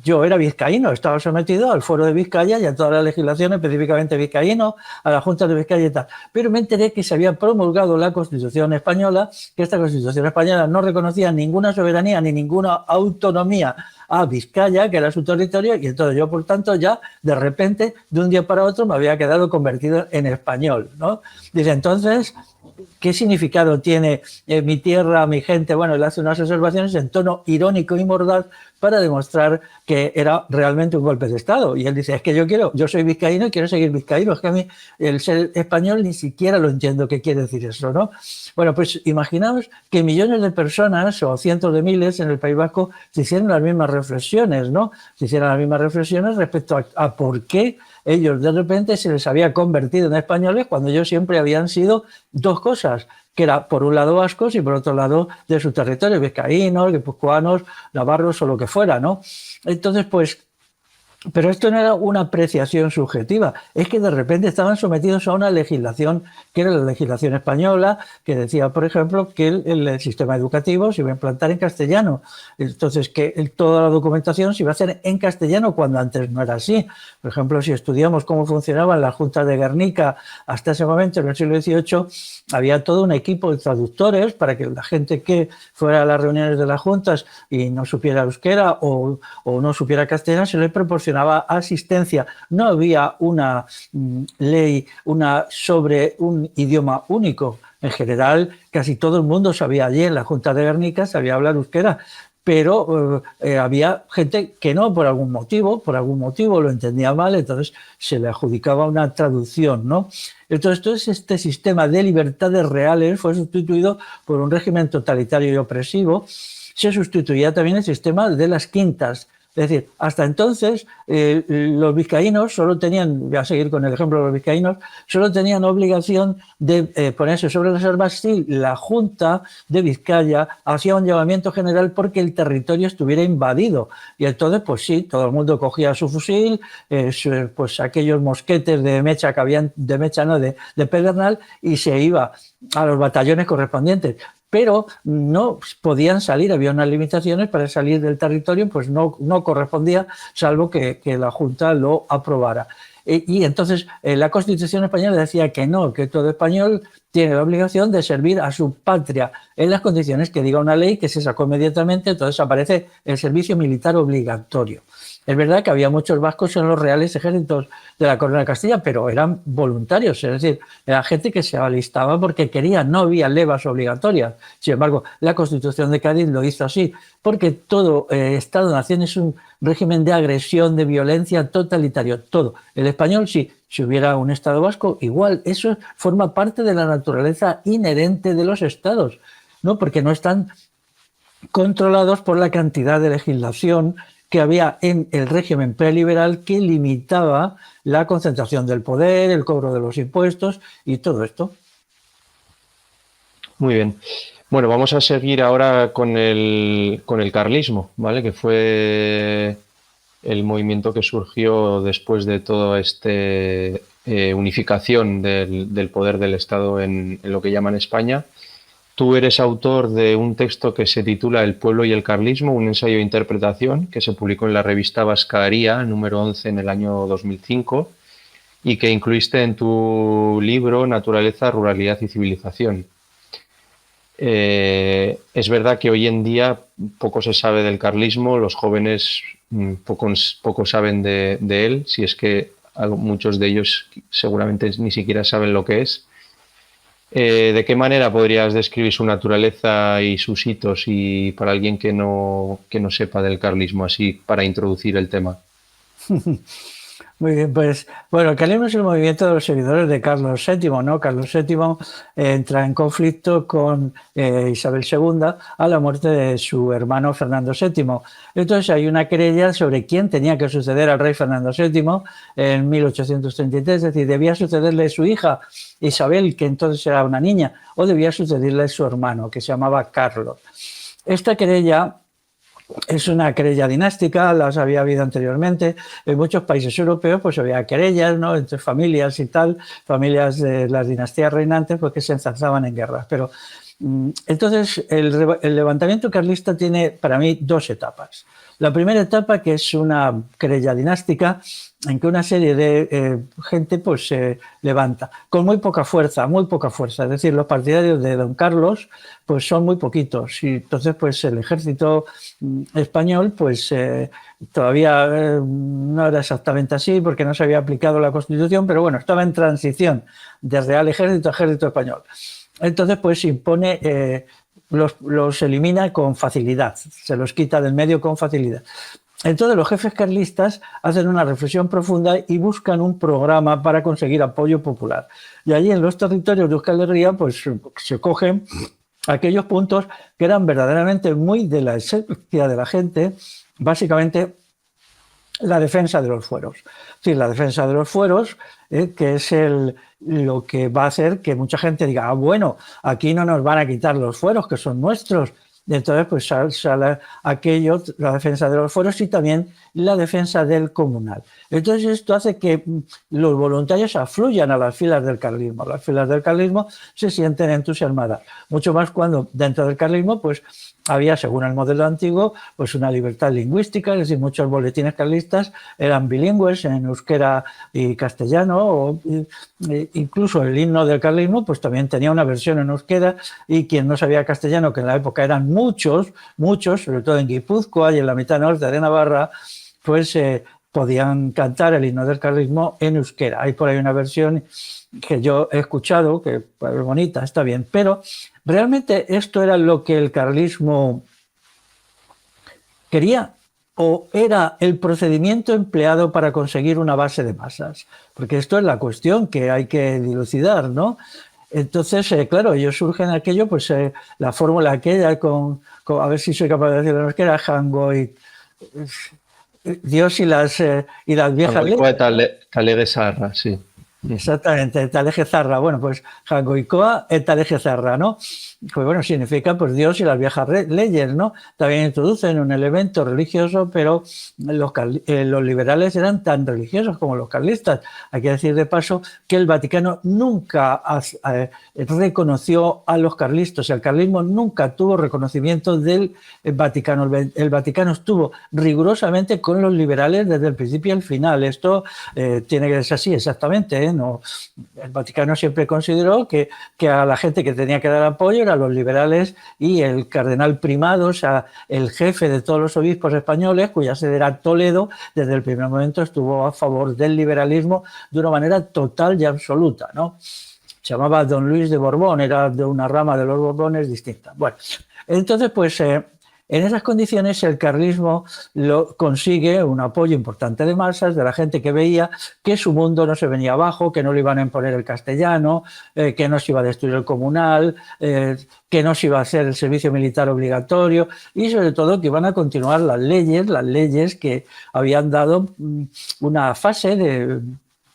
yo era vizcaíno, estaba sometido al Foro de Vizcaya y a toda la legislación, específicamente vizcaíno, a la Junta de Vizcaya y tal. Pero me enteré que se había promulgado la Constitución española, que esta Constitución española no reconocía ninguna soberanía ni ninguna autonomía a Vizcaya, que era su territorio, y entonces yo, por tanto, ya de repente, de un día para otro, me había quedado convertido en español, ¿no? Dice, entonces, ¿qué significado tiene mi tierra, mi gente? Bueno, él hace unas observaciones en tono irónico y mordaz para demostrar que era realmente un golpe de Estado. Y él dice, es que yo soy vizcaíno y quiero seguir vizcaíno. Es que a mí el ser español ni siquiera lo entiendo qué quiere decir eso, ¿no? Bueno, pues imaginaos que millones de personas o cientos de miles en el País Vasco se hicieran las mismas reflexiones, ¿no? Se hicieran las mismas reflexiones respecto a por qué ellos de repente se les había convertido en españoles cuando ellos siempre habían sido dos cosas, que era por un lado vascos y por otro lado de su territorio, vizcaínos, guipuzcoanos, navarros o lo que fuera, ¿no? Entonces, pues, pero esto no era una apreciación subjetiva, es que de repente estaban sometidos a una legislación que era la legislación española, que decía, por ejemplo, que el sistema educativo se iba a implantar en castellano. Entonces, que toda la documentación se iba a hacer en castellano cuando antes no era así. Por ejemplo, si estudiamos cómo funcionaban las juntas de Guernica hasta ese momento, en el siglo XVIII, había todo un equipo de traductores para que la gente que fuera a las reuniones de las juntas y no supiera euskera o no supiera castellano, se le proporcionaba asistencia. No había una ley sobre un idioma único. En general, casi todo el mundo sabía allí en la Junta de Guernica, sabía hablar euskera, pero había gente que no, por algún motivo lo entendía mal, entonces se le adjudicaba una traducción, ¿no? Entonces, este sistema de libertades reales fue sustituido por un régimen totalitario y opresivo. Se sustituía también el sistema de las quintas. Es decir, hasta entonces los vizcaínos solo tenían, voy a seguir con el ejemplo de los vizcaínos, solo tenían obligación de ponerse sobre las armas si la Junta de Vizcaya hacía un llamamiento general porque el territorio estuviera invadido. Y entonces, pues sí, todo el mundo cogía su fusil, pues aquellos mosquetes de mecha que habían, de pedernal, y se iba a los batallones correspondientes. Pero no podían salir, había unas limitaciones para salir del territorio, pues no correspondía, salvo que la Junta lo aprobara. Y entonces la Constitución española decía que no, que todo español tiene la obligación de servir a su patria en las condiciones que diga una ley, que se sacó inmediatamente, entonces aparece el servicio militar obligatorio. Es verdad que había muchos vascos en los reales ejércitos de la Corona de Castilla, pero eran voluntarios, es decir, era gente que se alistaba porque quería, no había levas obligatorias. Sin embargo, la Constitución de Cádiz lo hizo así, porque todo Estado-nación es un régimen de agresión, de violencia totalitario, todo. El español, sí, si hubiera un Estado vasco, igual, eso forma parte de la naturaleza inherente de los Estados, ¿no? Porque no están controlados por la cantidad de legislación que había en el régimen preliberal que limitaba la concentración del poder, el cobro de los impuestos y todo esto. Muy bien. Bueno, vamos a seguir ahora con el carlismo, ¿vale? Que fue el movimiento que surgió después de toda esta unificación del poder del Estado en lo que llaman España. Tú eres autor de un texto que se titula El pueblo y el carlismo, un ensayo de interpretación, que se publicó en la revista Vascaría, número 11, en el año 2005, y que incluiste en tu libro Naturaleza, Ruralidad y Civilización. Es verdad que hoy en día poco se sabe del carlismo, los jóvenes poco saben de él, si es que muchos de ellos seguramente ni siquiera saben lo que es. ¿De qué manera podrías describir su naturaleza y sus hitos y para alguien que no sepa del carlismo, así para introducir el tema? Muy bien, pues bueno, el carlismo es el movimiento de los seguidores de Carlos VII, ¿no? Carlos VII entra en conflicto con Isabel II a la muerte de su hermano Fernando VII. Entonces hay una querella sobre quién tenía que suceder al rey Fernando VII en 1833, es decir, debía sucederle su hija Isabel, que entonces era una niña, o debía sucederle su hermano, que se llamaba Carlos. Esta querella es una querella dinástica, las había habido anteriormente. En muchos países europeos pues había querellas, ¿no?, entre familias y tal, familias de las dinastías reinantes, pues que se enzarzaban en guerras. Pero entonces el levantamiento carlista tiene para mí dos etapas. La primera etapa, que es una querella dinástica, en que una serie de gente pues se levanta con muy poca fuerza, muy poca fuerza. Es decir, los partidarios de don Carlos pues son muy poquitos, y entonces pues el ejército español pues todavía no era exactamente así, porque no se había aplicado la Constitución, pero bueno, estaba en transición de Real Ejército a Ejército Español. Entonces pues se impone, los elimina con facilidad, se los quita del medio con facilidad. Entonces los jefes carlistas hacen una reflexión profunda y buscan un programa para conseguir apoyo popular. Y allí en los territorios de Euskal Herria pues se cogen aquellos puntos que eran verdaderamente muy de la esencia de la gente, básicamente la defensa de los fueros. Sí, la defensa de los fueros, que es lo que va a hacer que mucha gente diga, bueno, aquí no nos van a quitar los fueros, que son nuestros. Y entonces pues sale aquello, la defensa de los fueros, y también la defensa del comunal. Entonces esto hace que los voluntarios afluyan a las filas del carlismo. Las filas del carlismo se sienten entusiasmadas, mucho más cuando dentro del carlismo pues había, según el modelo antiguo, pues una libertad lingüística, es decir, muchos boletines carlistas eran bilingües en euskera y castellano, o incluso el himno del carlismo pues también tenía una versión en euskera, y quien no sabía castellano, que en la época eran muchos, sobre todo en Guipúzcoa y en la mitad norte de Navarra, pues podían cantar el himno del carlismo en euskera. Hay por ahí una versión que yo he escuchado, que es bonita, está bien, pero realmente esto era lo que el carlismo quería, o era el procedimiento empleado para conseguir una base de masas, porque esto es la cuestión que hay que dilucidar, ¿no? Entonces, claro, ellos surgen aquello, pues la fórmula aquella con a ver si soy capaz de decirlo, que era Jango y Dios y las viejas leyes. Talegue Zarra, sí. Exactamente, Taleje Zarra. Bueno, pues Jangoicoa et Taleje Zarra, ¿no? Pues bueno, significa pues Dios y las viejas leyes, ¿no? También introducen un elemento religioso, pero los liberales eran tan religiosos como los carlistas. Hay que decir de paso que el Vaticano nunca reconoció a los carlistas. El carlismo nunca tuvo reconocimiento del Vaticano. El Vaticano estuvo rigurosamente con los liberales desde el principio al final. Esto tiene que ser así, exactamente, ¿eh? No, el Vaticano siempre consideró que a la gente que tenía que dar apoyo eran los liberales, y el cardenal primado, o sea, el jefe de todos los obispos españoles, cuya sede era Toledo, desde el primer momento estuvo a favor del liberalismo de una manera total y absoluta, ¿no? Se llamaba Don Luis de Borbón, era de una rama de los Borbones distinta. Bueno, entonces pues en esas condiciones el carlismo consigue un apoyo importante de masas, de la gente que veía que su mundo no se venía abajo, que no le iban a imponer el castellano, que no se iba a destruir el comunal, que no se iba a hacer el servicio militar obligatorio, y sobre todo que iban a continuar las leyes que habían dado una fase de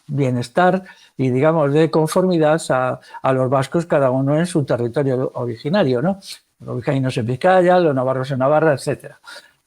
bienestar y, digamos, de conformidad a los vascos, cada uno en su territorio originario, ¿no? Los vizcaínos en Vizcaya, los navarros en Navarra, etc.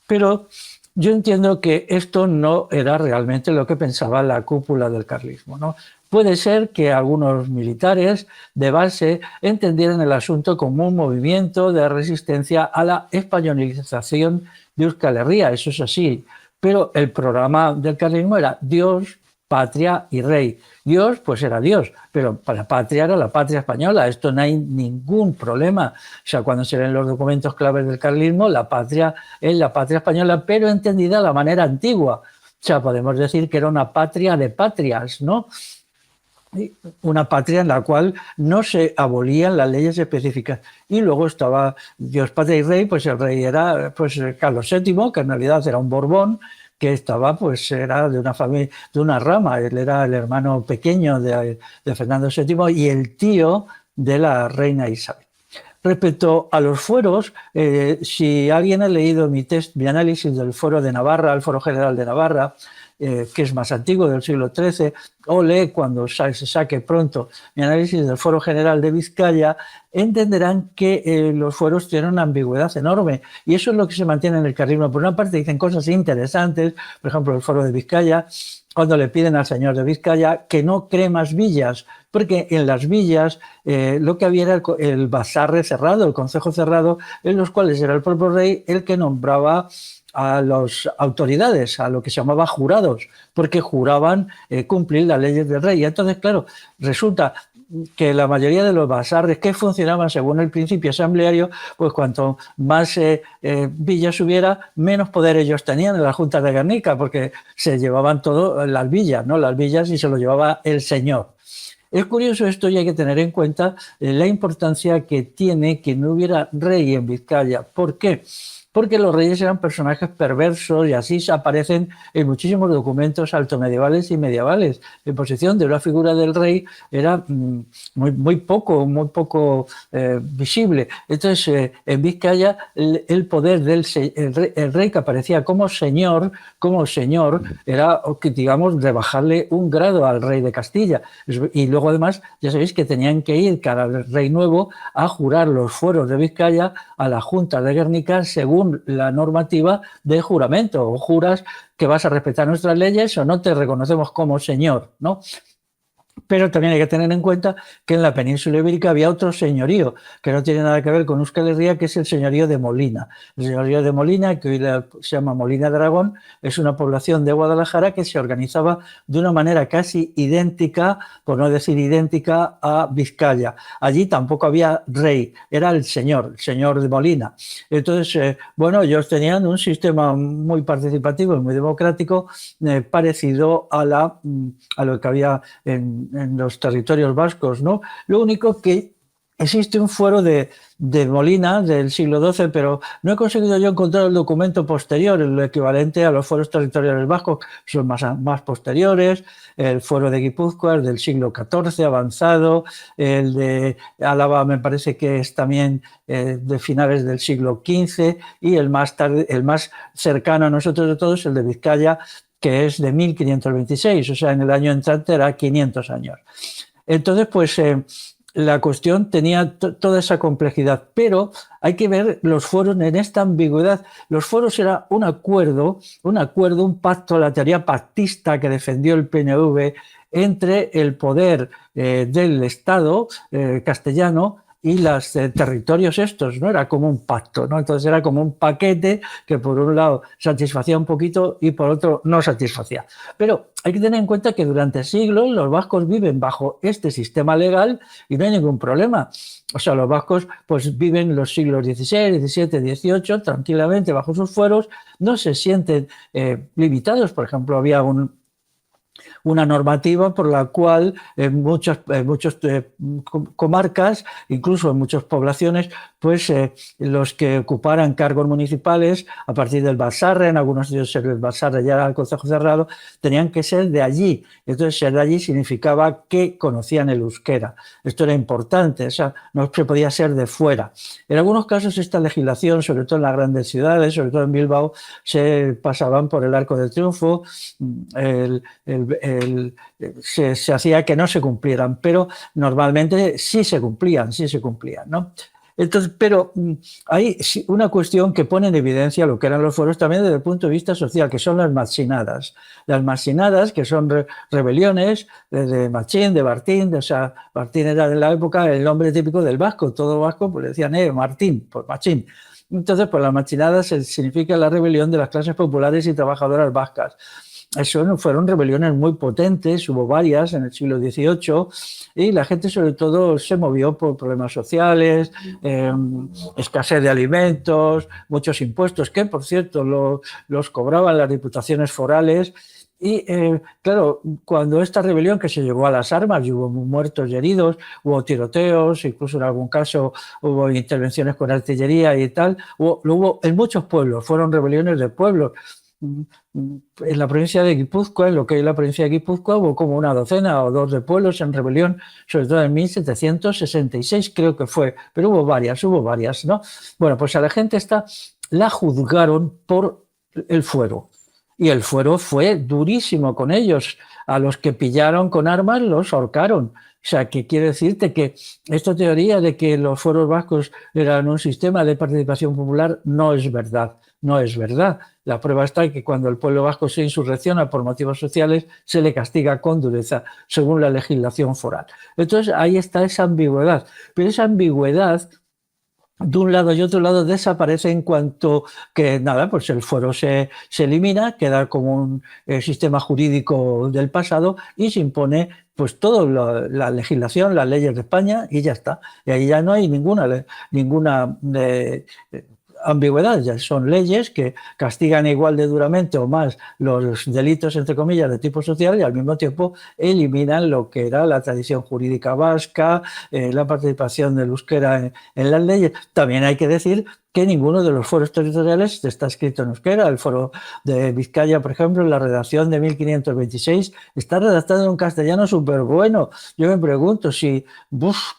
Pero yo entiendo que esto no era realmente lo que pensaba la cúpula del carlismo, ¿no? Puede ser que algunos militares de base entendieran el asunto como un movimiento de resistencia a la españolización de Euskal Herria, eso es así, pero el programa del carlismo era Dios, patria y rey. Dios, pues era Dios, pero la patria era la patria española. Esto no hay ningún problema. O sea, cuando se leen los documentos claves del carlismo, la patria es la patria española, pero entendida a la manera antigua. O sea, podemos decir que era una patria de patrias, ¿no? Una patria en la cual no se abolían las leyes específicas. Y luego estaba Dios, patria y rey, pues el rey era pues Carlos VII, que en realidad era un Borbón, que estaba, pues era de una familia, de una rama. Él era el hermano pequeño de Fernando VII y el tío de la reina Isabel. Respecto a los fueros, si alguien ha leído mi análisis del Foro de Navarra, el Foro General de Navarra, que es más antiguo, del siglo XIII, o lee cuando se saque pronto mi análisis del Foro General de Vizcaya, entenderán que los fueros tienen una ambigüedad enorme, y eso es lo que se mantiene en el carlismo. Por una parte dicen cosas interesantes, por ejemplo el Foro de Vizcaya, cuando le piden al señor de Vizcaya que no cree más villas, porque en las villas lo que había era el basarre cerrado, el concejo cerrado, en los cuales era el propio rey el que nombraba a las autoridades, a lo que se llamaba jurados, porque juraban cumplir las leyes del rey. Y entonces, claro, resulta que la mayoría de los basarres que funcionaban según el principio asambleario, pues cuanto más villas hubiera, menos poder ellos tenían en la Junta de Guernica, porque se llevaban todo las villas, ¿no? Las villas, y se lo llevaba el señor. Es curioso esto, y hay que tener en cuenta la importancia que tiene que no hubiera rey en Vizcaya. ¿Por qué? Porque los reyes eran personajes perversos, y así aparecen en muchísimos documentos altomedievales y medievales. La imposición de una figura del rey era muy poco visible. Entonces, en Vizcaya, el poder del el rey que aparecía como señor, era, digamos, rebajarle un grado al rey de Castilla. Y luego, además, ya sabéis que tenían que ir cada rey nuevo a jurar los fueros de Vizcaya a la Junta de Guernica según la normativa de juramento. O juras que vas a respetar nuestras leyes o no te reconocemos como señor, ¿no? Pero también hay que tener en cuenta que en la península ibérica había otro señorío que no tiene nada que ver con Euskal Herria, que es el señorío de Molina. El señorío de Molina, que hoy se llama Molina de Aragón, es una población de Guadalajara que se organizaba de una manera casi idéntica, por no decir idéntica, a Vizcaya. Allí tampoco había rey, era el señor de Molina. Entonces, bueno, ellos tenían un sistema muy participativo y muy democrático, parecido a lo que había en los territorios vascos, ¿no? Lo único que existe un fuero de Molina del siglo XII, pero no he conseguido yo encontrar el documento posterior, el equivalente a los fueros territoriales vascos, son más posteriores. El fuero de Guipúzcoa es del siglo XIV, avanzado. El de Álava me parece que es también de finales del siglo XV, y el más cercano a nosotros de todos, el de Vizcaya, que es de 1526, o sea, en el año entrante era 500 años. Entonces, pues la cuestión tenía toda esa complejidad, pero hay que ver los fueros en esta ambigüedad. Los fueros era un acuerdo, un pacto, la teoría pactista que defendió el PNV entre el poder del Estado castellano y los territorios estos, ¿no? Era como un pacto, ¿no? Entonces era como un paquete que por un lado satisfacía un poquito y por otro no satisfacía. Pero hay que tener en cuenta que durante siglos los vascos viven bajo este sistema legal y no hay ningún problema. O sea, los vascos pues viven los siglos XVI, XVII, XVIII tranquilamente bajo sus fueros, no se sienten limitados. Por ejemplo, había una normativa por la cual en muchas comarcas, incluso en muchas poblaciones, pues los que ocuparan cargos municipales a partir del Basarre, en algunos sitios el Basarre ya era el concejo cerrado, tenían que ser de allí. Entonces, ser de allí significaba que conocían el euskera. Esto era importante, o sea, no se podía ser de fuera. En algunos casos esta legislación, sobre todo en las grandes ciudades, sobre todo en Bilbao, se pasaban por el Arco del Triunfo, se hacía que no se cumplieran, pero normalmente sí se cumplían, ¿no? Entonces, pero hay una cuestión que pone en evidencia lo que eran los fueros también desde el punto de vista social, que son las machinadas. Las machinadas, que son rebeliones de Machín, de Martín, o sea, Martín era de la época el nombre típico del vasco, todo vasco pues le decían Martín, pues Machín. Entonces, pues las machinadas significa la rebelión de las clases populares y trabajadoras vascas. Eso fueron rebeliones muy potentes, hubo varias en el siglo XVIII, y la gente sobre todo se movió por problemas sociales, escasez de alimentos, muchos impuestos, que por cierto los cobraban las diputaciones forales. Y claro, cuando esta rebelión que se llegó a las armas y hubo muertos y heridos, hubo tiroteos, incluso en algún caso hubo intervenciones con artillería y tal, hubo en muchos pueblos, fueron rebeliones de pueblos. en la provincia de Guipúzcoa, en lo que es la provincia de Guipúzcoa, hubo como una docena o dos de pueblos en rebelión, sobre todo en 1766 creo que fue, pero hubo varias, ¿no? Bueno, pues a la gente esta la juzgaron por el fuero. Y el fuero fue durísimo con ellos. A los que pillaron con armas los ahorcaron. O sea, que quiere decirte que esta teoría de que los fueros vascos eran un sistema de participación popular no es verdad. No es verdad. La prueba está en que cuando el pueblo vasco se insurrecciona por motivos sociales, se le castiga con dureza, según la legislación foral. Entonces, ahí está esa ambigüedad. Pero esa ambigüedad, de un lado y otro lado, desaparece en cuanto que nada, pues el fuero se elimina, queda como un sistema jurídico del pasado y se impone pues toda la legislación, las leyes de España y ya está. Y ahí ya no hay ninguna ambigüedad, ya son leyes que castigan igual de duramente o más los delitos, entre comillas, de tipo social y al mismo tiempo eliminan lo que era la tradición jurídica vasca, la participación del euskera en las leyes. También hay que decir que ninguno de los foros territoriales está escrito en euskera. El foro de Vizcaya, por ejemplo, en la redacción de 1526, está redactado en un castellano súper bueno. Yo me pregunto si,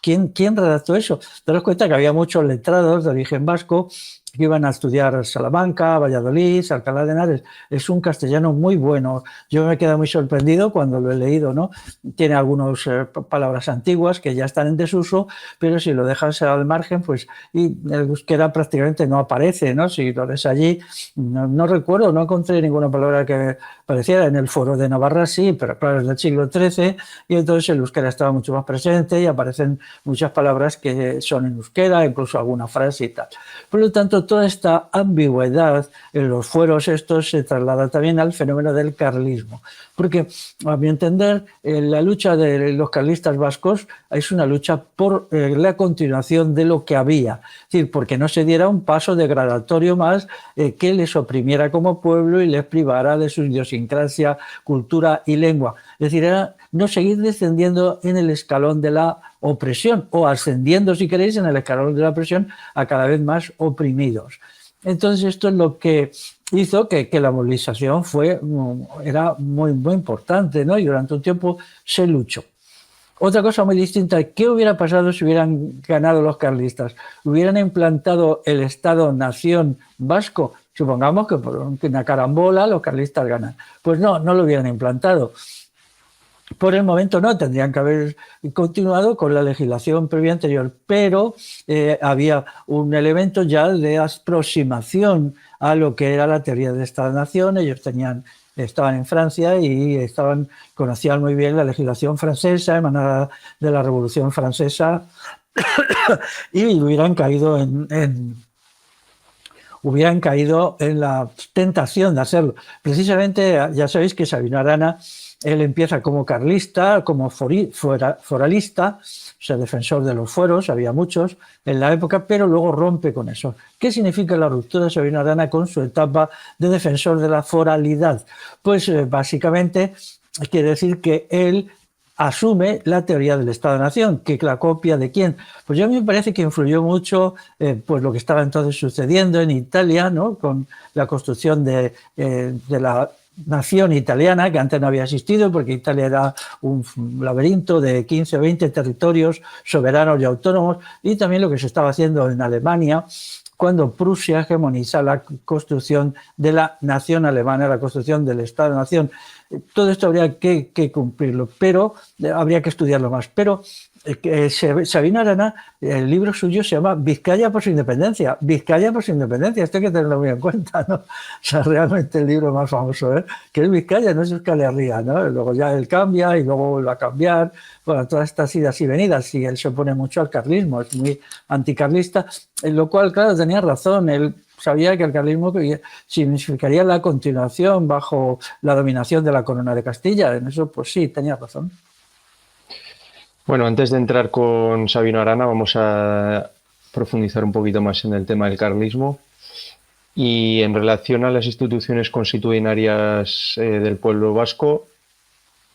¿quién redactó eso? Te das cuenta que había muchos letrados de origen vasco que iban a estudiar Salamanca, Valladolid, Alcalá de Henares. Es un castellano muy bueno. Yo me quedo muy sorprendido cuando lo he leído, ¿no? Tiene algunas palabras antiguas que ya están en desuso, pero si lo dejas al margen, pues y el euskera prácticamente no aparece, ¿no? Si lo ves allí, no recuerdo, no encontré ninguna palabra que apareciera. En el foro de Navarra sí, pero claro, es del siglo XIII y entonces el euskera estaba mucho más presente y aparecen muchas palabras que son en euskera, incluso alguna frase y tal. Por lo tanto, toda esta ambigüedad en los fueros estos se traslada también al fenómeno del carlismo. Porque, a mi entender, la lucha de los carlistas vascos es una lucha por la continuación de lo que había. Es decir, porque no se diera un paso degradatorio más que les oprimiera como pueblo y les privara de su idiosincrasia, cultura y lengua. Es decir, era no seguir descendiendo en el escalón de la opresión o ascendiendo, si queréis, en el escalón de la opresión a cada vez más oprimidos. Entonces, esto es lo que hizo que la movilización era muy importante, ¿no? Y durante un tiempo se luchó. Otra cosa muy distinta, ¿qué hubiera pasado si hubieran ganado los carlistas? ¿Hubieran implantado el Estado-Nación vasco? Supongamos que por una carambola los carlistas ganan. Pues no lo hubieran implantado. Por el momento no, tendrían que haber continuado con la legislación previa anterior, pero había un elemento ya de aproximación a lo que era la teoría de Estado-Nación. Ellos estaban en Francia y conocían muy bien la legislación francesa emanada de la Revolución Francesa y hubieran caído en la tentación de hacerlo. Precisamente, ya sabéis que Sabino Arana, él empieza como carlista, como foralista, o sea, defensor de los fueros, había muchos en la época, pero luego rompe con eso. ¿Qué significa la ruptura de Sabino Arana con su etapa de defensor de la foralidad? Pues básicamente quiere decir que él asume la teoría del Estado-Nación, que la copia de quién. Pues yo a mí me parece que influyó mucho pues lo que estaba entonces sucediendo en Italia, ¿no? Con la construcción de la nación italiana, que antes no había existido, porque Italia era un laberinto de 15 o 20 territorios soberanos y autónomos, y también lo que se estaba haciendo en Alemania, cuando Prusia hegemoniza la construcción de la nación alemana, la construcción del Estado-Nación. Todo esto habría que cumplirlo, pero habría que estudiarlo más. Pero Sabino Arana, el libro suyo se llama Vizcaya por su independencia. Vizcaya por su independencia, esto hay que tenerlo muy en cuenta, ¿no? O sea, realmente el libro más famoso, que es Vizcaya, no es Euskal Herria, ¿no? Luego ya él cambia y luego vuelve a cambiar. Bueno, todas estas idas y venidas, y él se opone mucho al carlismo, es muy anticarlista, en lo cual, claro, tenía razón. Él sabía que el carlismo significaría la continuación bajo la dominación de la corona de Castilla. En eso, pues sí, tenía razón. Bueno, antes de entrar con Sabino Arana, vamos a profundizar un poquito más en el tema del carlismo. Y en relación a las instituciones constitucionarias del pueblo vasco,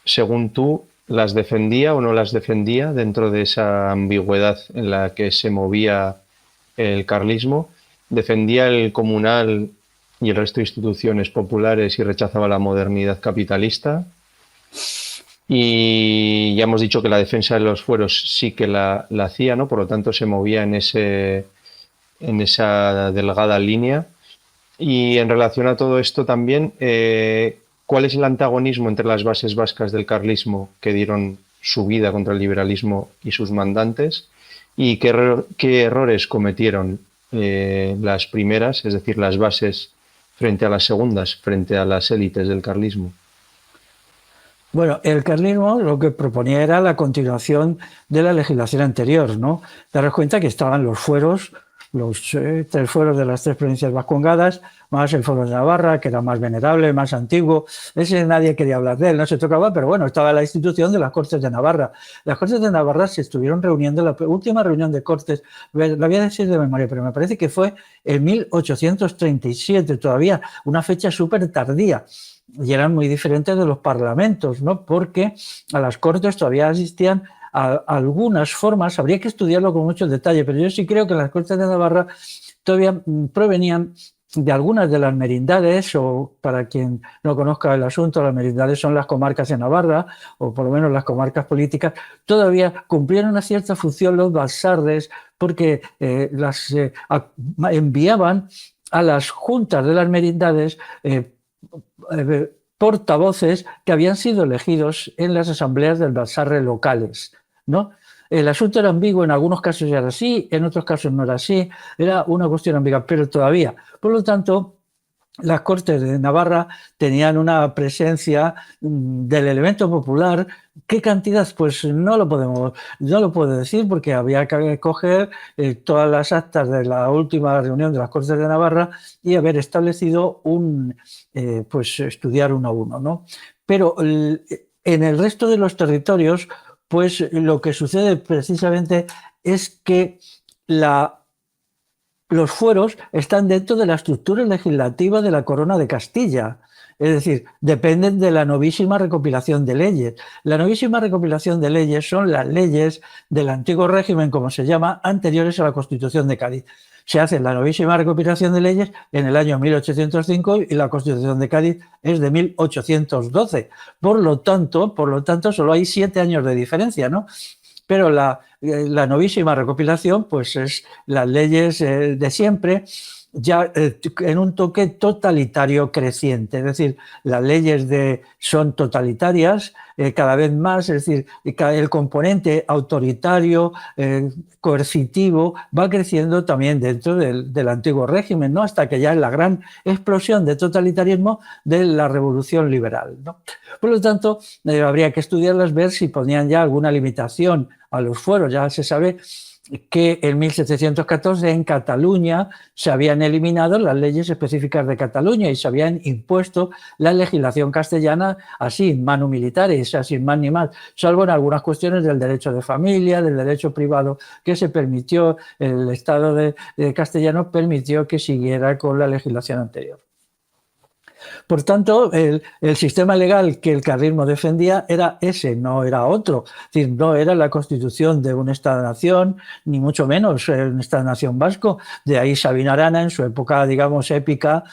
según tú, ¿las defendía o no las defendía dentro de esa ambigüedad en la que se movía el carlismo? ¿Defendía el comunal y el resto de instituciones populares y rechazaba la modernidad capitalista. Y ya hemos dicho que la defensa de los fueros sí que la hacía, ¿no? Por lo tanto se movía en esa delgada línea. Y en relación a todo esto también, ¿cuál es el antagonismo entre las bases vascas del carlismo que dieron su vida contra el liberalismo y sus mandantes? ¿Y qué errores cometieron las primeras, es decir, las bases, frente a las segundas, frente a las élites del carlismo? Bueno, el carlismo lo que proponía era la continuación de la legislación anterior, ¿no? Daros cuenta que estaban los fueros, los 3 fueros de las 3 provincias vascongadas, más el fuero de Navarra, que era más venerable, más antiguo. Ese nadie quería hablar de él, no se tocaba, pero bueno, estaba la institución de las Cortes de Navarra. Las Cortes de Navarra se estuvieron reuniendo, la última reunión de Cortes, la voy a decir de memoria, pero me parece que fue en 1837, todavía una fecha súper tardía. Y eran muy diferentes de los parlamentos, ¿no? Porque a las Cortes todavía asistían a algunas formas, habría que estudiarlo con mucho detalle, pero yo sí creo que las Cortes de Navarra todavía provenían de algunas de las merindades, o para quien no conozca el asunto, las merindades son las comarcas de Navarra, o por lo menos las comarcas políticas, todavía cumplieron una cierta función los basardes, porque las enviaban a las juntas de las merindades portavoces que habían sido elegidos en las asambleas del Basarre locales, ¿no? El asunto era ambiguo, en algunos casos era así, en otros casos no era así, era una cuestión ambigua, pero todavía. Por lo tanto, las Cortes de Navarra tenían una presencia del elemento popular. ¿Qué cantidad? Pues no lo puedo decir, porque había que coger todas las actas de la última reunión de las Cortes de Navarra y haber establecido pues estudiar uno a uno, ¿no? Pero en el resto de los territorios, pues lo que sucede precisamente es que los fueros están dentro de la estructura legislativa de la Corona de Castilla. Es decir, dependen de la novísima recopilación de leyes. La novísima recopilación de leyes son las leyes del antiguo régimen, como se llama, anteriores a la Constitución de Cádiz. Se hace la novísima recopilación de leyes en el año 1805 y la Constitución de Cádiz es de 1812. Por lo tanto, solo hay 7 años de diferencia, ¿no? Pero la novísima recopilación, pues es las leyes de siempre, ya en un toque totalitario creciente. Es decir, las leyes son totalitarias cada vez más, es decir, el componente autoritario, coercitivo, va creciendo también dentro del antiguo régimen, ¿no? Hasta que ya es la gran explosión de totalitarismo de la Revolución Liberal, ¿no? Por lo tanto, habría que estudiarlas, ver si ponían ya alguna limitación a los fueros. Ya se sabe que en 1714 en Cataluña se habían eliminado las leyes específicas de Cataluña y se habían impuesto la legislación castellana así, manu militaris, sin más ni más, salvo en algunas cuestiones del derecho de familia, del derecho privado, que se permitió, el Estado de castellano permitió que siguiera con la legislación anterior. Por tanto, el sistema legal que el carlismo defendía era ese, no era otro. Es decir, no era la constitución de un Estado-nación, ni mucho menos un Estado-nación vasco. De ahí Sabino Arana, en su época, digamos, épica,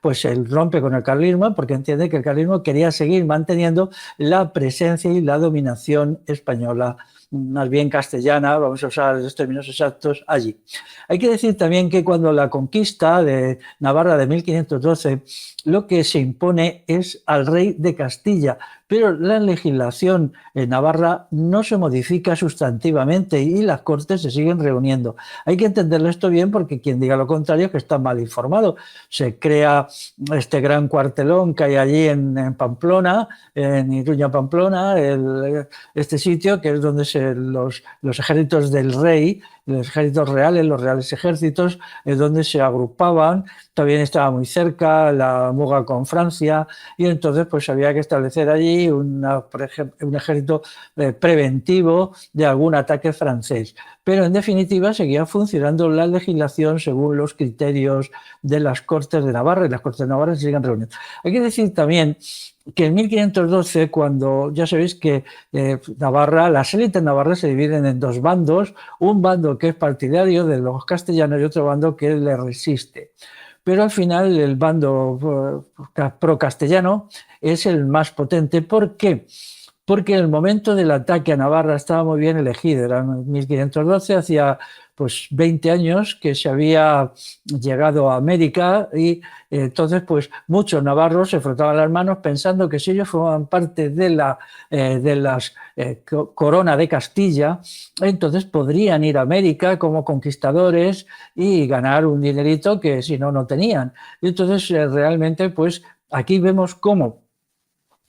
pues él rompe con el carlismo porque entiende que el carlismo quería seguir manteniendo la presencia y la dominación española, más bien castellana, vamos a usar los términos exactos, allí. Hay que decir también que cuando la conquista de Navarra de 1512, lo que se impone es al rey de Castilla, pero la legislación en Navarra no se modifica sustantivamente y las Cortes se siguen reuniendo. Hay que entenderlo esto bien porque quien diga lo contrario es que está mal informado. Se crea este gran cuartelón que hay allí en Pamplona, en Iruña Pamplona, este sitio que es donde los ejércitos del rey, los ejércitos reales, los reales ejércitos, donde se agrupaban. También estaba muy cerca la Muga con Francia y entonces pues había que establecer allí un ejército preventivo de algún ataque francés. Pero en definitiva seguía funcionando la legislación según los criterios de las Cortes de Navarra y las Cortes de Navarra se siguen reuniendo. Hay que decir también que en 1512, cuando ya sabéis que Navarra, las élites navarras se dividen en 2 bandos, un bando que es partidario de los castellanos y otro bando que le resiste. pero al final el bando pro-castellano es el más potente. ¿Por qué? Porque el momento del ataque a Navarra estaba muy bien elegido, era en 1512, hacía pues 20 años que se había llegado a América y entonces pues muchos navarros se frotaban las manos pensando que si ellos formaban parte de las corona de Castilla, entonces podrían ir a América como conquistadores y ganar un dinerito que si no, no tenían. Y entonces realmente pues aquí vemos cómo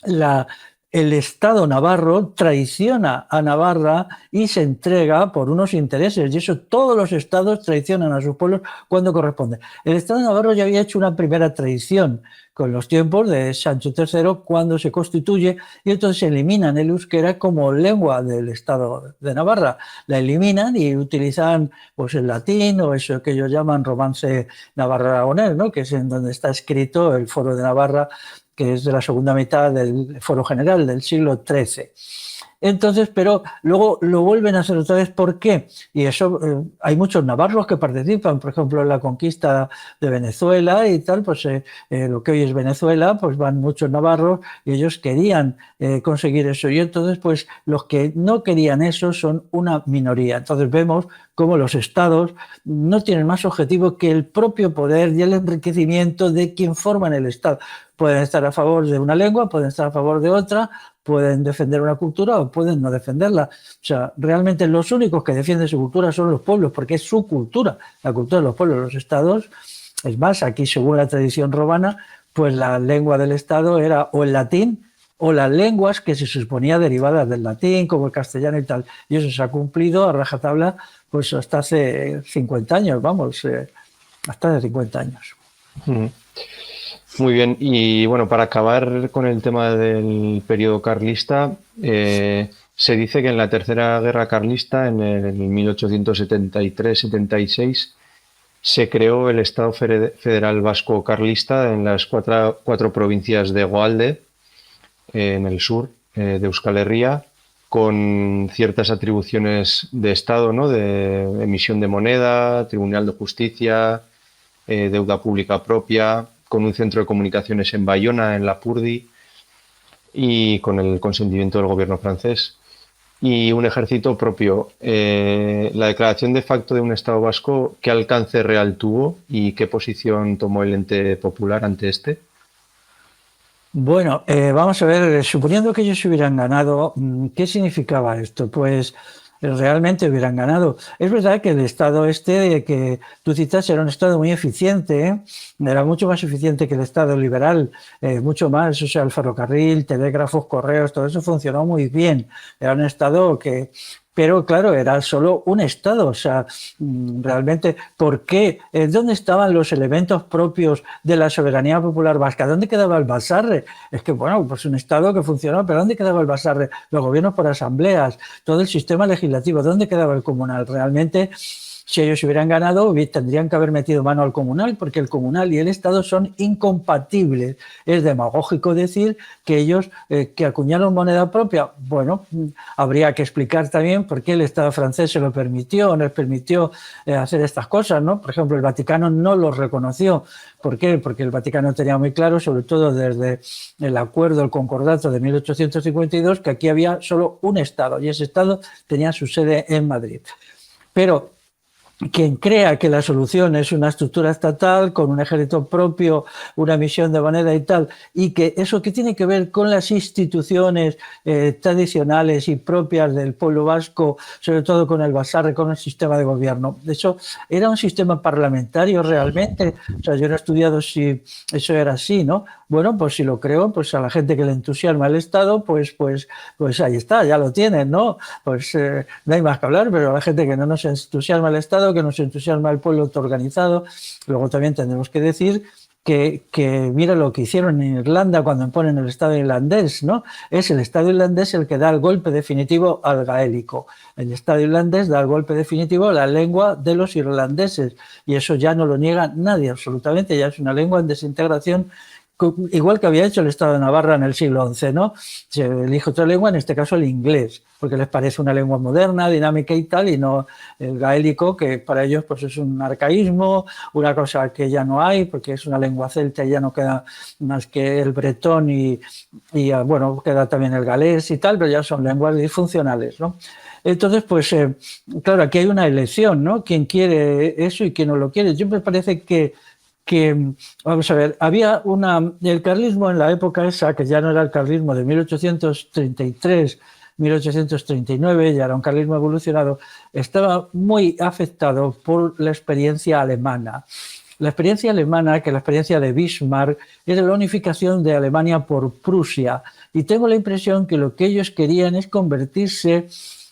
el Estado navarro traiciona a Navarra y se entrega por unos intereses. Y eso todos los estados traicionan a sus pueblos cuando corresponde. El Estado navarro ya había hecho una primera traición con los tiempos de Sancho III cuando se constituye y entonces eliminan el euskera como lengua del Estado de Navarra. La eliminan y utilizan pues, el latín o eso que ellos llaman romance navarro-aragonés, ¿no? Que es en donde está escrito el Foro de Navarra, que es de la segunda mitad del Foro General del siglo XIII. Entonces, pero luego lo vuelven a hacer otra vez. ¿Por qué? Y eso, hay muchos navarros que participan, por ejemplo, en la conquista de Venezuela y tal, pues lo que hoy es Venezuela, pues van muchos navarros y ellos querían conseguir eso. Y entonces, pues los que no querían eso son una minoría. Entonces vemos cómo los estados no tienen más objetivo que el propio poder y el enriquecimiento de quien forman el Estado. Pueden estar a favor de una lengua, pueden estar a favor de otra, pueden defender una cultura o pueden no defenderla. O sea, realmente los únicos que defienden su cultura son los pueblos, porque es su cultura, la cultura de los pueblos. Los estados, es más, aquí según la tradición romana, pues la lengua del Estado era o el latín o las lenguas que se suponía derivadas del latín, como el castellano y tal. Y eso se ha cumplido a rajatabla pues hasta hace 50 años, vamos, hasta hace 50 años. Muy bien, y bueno, para acabar con el tema del periodo carlista, se dice que en la Tercera Guerra Carlista, en el 1873-76, se creó el Estado Federal Vasco Carlista en las cuatro provincias de Hegoalde, en el sur de Euskal Herria, con ciertas atribuciones de Estado, ¿no? De emisión de moneda, Tribunal de Justicia, deuda pública propia, con un centro de comunicaciones en Bayona, en Lapurdi, y con el consentimiento del gobierno francés, y un ejército propio. La declaración de facto de un Estado vasco, ¿qué alcance real tuvo y qué posición tomó el ente popular ante este? Bueno, vamos a ver, suponiendo que ellos hubieran ganado, ¿qué significaba esto? Pues realmente hubieran ganado. Es verdad que el Estado este que tú citas era un Estado muy eficiente, era mucho más eficiente que el Estado liberal, mucho más, o sea, el ferrocarril, telégrafos, correos, todo eso funcionó muy bien. Era un Estado que... Pero claro, era solo un Estado, o sea, realmente, ¿por qué? ¿Dónde estaban los elementos propios de la soberanía popular vasca? ¿Dónde quedaba el Basarre? Es que, bueno, pues un Estado que funcionó, pero ¿dónde quedaba el Basarre? Los gobiernos por asambleas, todo el sistema legislativo, ¿dónde quedaba el comunal? Realmente, si ellos hubieran ganado, tendrían que haber metido mano al comunal, porque el comunal y el Estado son incompatibles. Es demagógico decir que ellos que acuñaron moneda propia. Bueno, habría que explicar también por qué el Estado francés se lo permitió o no les permitió hacer estas cosas, ¿no? Por ejemplo, el Vaticano no los reconoció. ¿Por qué? Porque el Vaticano tenía muy claro, sobre todo desde el acuerdo, el concordato de 1852, que aquí había solo un Estado y ese Estado tenía su sede en Madrid. Pero quien crea que la solución es una estructura estatal con un ejército propio, una emisión de moneda y tal, y que eso que tiene que ver con las instituciones tradicionales y propias del pueblo vasco, sobre todo con el Basarre, con el sistema de gobierno. Eso era un sistema parlamentario realmente. O sea, yo no he estudiado si eso era así, ¿no? Bueno, pues si lo creo, pues a la gente que le entusiasma el Estado, pues ahí está, ya lo tienen, ¿no? Pues no hay más que hablar, pero a la gente que no nos entusiasma el Estado, que nos entusiasma el pueblo autoorganizado, luego también tendremos que decir que mira lo que hicieron en Irlanda cuando imponen el Estado irlandés, ¿no? Es el Estado irlandés el que da el golpe definitivo al gaélico. El Estado irlandés da el golpe definitivo a la lengua de los irlandeses y eso ya no lo niega nadie absolutamente, ya es una lengua en desintegración igual que había hecho el Estado de Navarra en el siglo XI, ¿no? Se elige otra lengua, en este caso el inglés, porque les parece una lengua moderna, dinámica y tal, y no el gaélico, que para ellos pues es un arcaísmo, una cosa que ya no hay, porque es una lengua celta y ya no queda más que el bretón y bueno, queda también el galés y tal, pero ya son lenguas disfuncionales, ¿no? Entonces, pues, claro, aquí hay una elección, ¿no? Quién quiere eso y quién no lo quiere. Yo me parece que vamos a ver, había el carlismo en la época esa, que ya no era el carlismo de 1833, 1839, ya era un carlismo evolucionado, estaba muy afectado por la experiencia alemana. La experiencia alemana, que la experiencia de Bismarck, era la unificación de Alemania por Prusia. Y tengo la impresión que lo que ellos querían es convertirse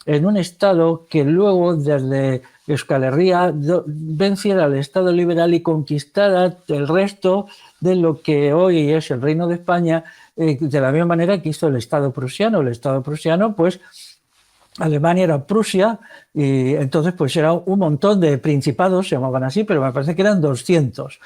en un Estado que luego, desde Euskal Herria, venciera al Estado liberal y conquistara el resto de lo que hoy es el Reino de España, de la misma manera que hizo el Estado prusiano. El Estado prusiano, pues, Alemania era Prusia y entonces pues era un montón de principados, se llamaban así, pero me parece que eran 200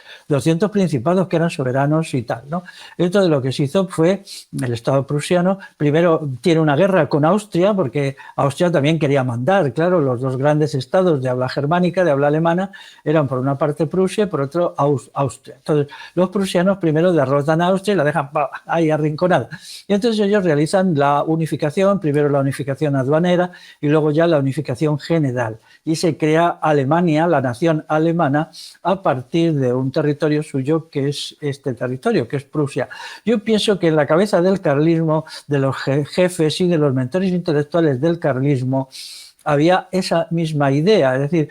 principados que eran soberanos y tal, ¿no? Entonces lo que se hizo fue, el Estado prusiano, primero tiene una guerra con Austria, porque Austria también quería mandar, claro, los dos grandes estados de habla germánica, de habla alemana, eran por una parte Prusia y por otro Austria. Entonces los prusianos primero derrotan a Austria y la dejan ahí arrinconada. Y entonces ellos realizan la unificación, primero la unificación aduanera, y luego ya la unificación general. Y se crea Alemania, la nación alemana, a partir de un territorio suyo que es este territorio, que es Prusia. Yo pienso que en la cabeza del carlismo, de los jefes y de los mentores intelectuales del carlismo, había esa misma idea, es decir,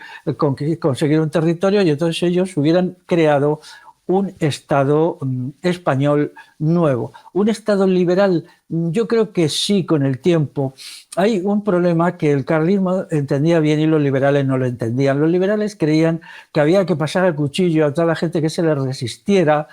conseguir un territorio y entonces ellos hubieran creado un Estado español nuevo. Un Estado liberal, yo creo que sí, con el tiempo. Hay un problema que el carlismo entendía bien y los liberales no lo entendían. Los liberales creían que había que pasar el cuchillo a toda la gente que se les resistiera,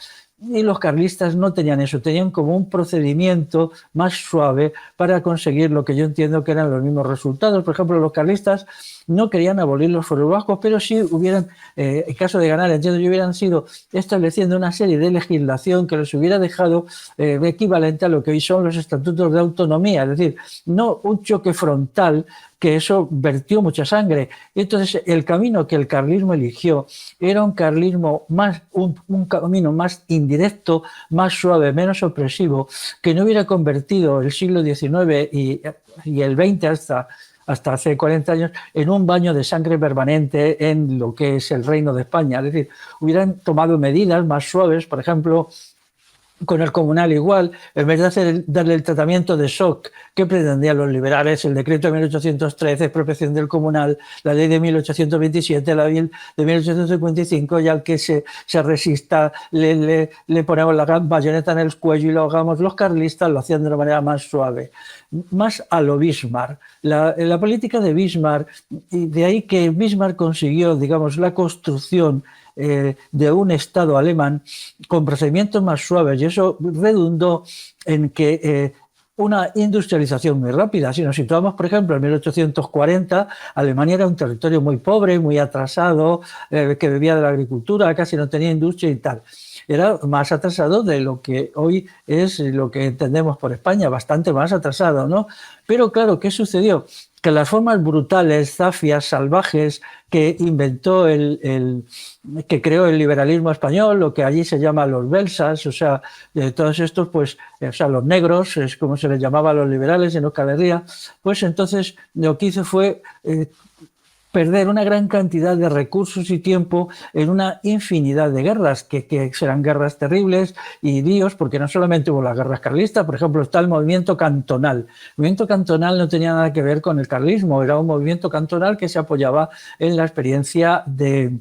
y los carlistas no tenían eso, tenían como un procedimiento más suave para conseguir lo que yo entiendo que eran los mismos resultados. Por ejemplo, los carlistas no querían abolir los fueros vascos, pero sí hubieran, en caso de ganar, entiendo yo, hubieran sido estableciendo una serie de legislación que los hubiera dejado equivalente a lo que hoy son los estatutos de autonomía, es decir, no un choque frontal, que eso vertió mucha sangre. Y entonces el camino que el carlismo eligió era un carlismo más, un camino más indirecto, más suave, menos opresivo, que no hubiera convertido el siglo XIX y el XX hasta hace 40 años, en un baño de sangre permanente en lo que es el Reino de España. Es decir, hubieran tomado medidas más suaves, por ejemplo, con el comunal igual, en vez de darle el tratamiento de shock que pretendían los liberales, el decreto de 1813, expropiación del comunal, la ley de 1827, la ley de 1855, y al que se resista le ponemos la bayoneta en el cuello y lo hagamos. Los carlistas lo hacían de una manera más suave, más a lo Bismarck. La política de Bismarck, y de ahí que Bismarck consiguió, digamos, la construcción de un Estado alemán con procedimientos más suaves, y eso redundó en que una industrialización muy rápida. Si nos situamos, por ejemplo, en 1840, Alemania era un territorio muy pobre, muy atrasado, que vivía de la agricultura, casi no tenía industria y tal. Era más atrasado de lo que hoy es lo que entendemos por España, bastante más atrasado, ¿no? Pero claro, ¿qué sucedió? Que las formas brutales, zafias, salvajes que inventó que creó el liberalismo español, lo que allí se llama los belsas, o sea, todos estos, pues, o sea, los negros, es como se les llamaba a los liberales en Euskal Herria, pues entonces lo que hizo fue perder una gran cantidad de recursos y tiempo en una infinidad de guerras, que serán guerras terribles y líos, porque no solamente hubo las guerras carlistas, por ejemplo, está el movimiento cantonal. El movimiento cantonal no tenía nada que ver con el carlismo, era un movimiento cantonal que se apoyaba en la experiencia de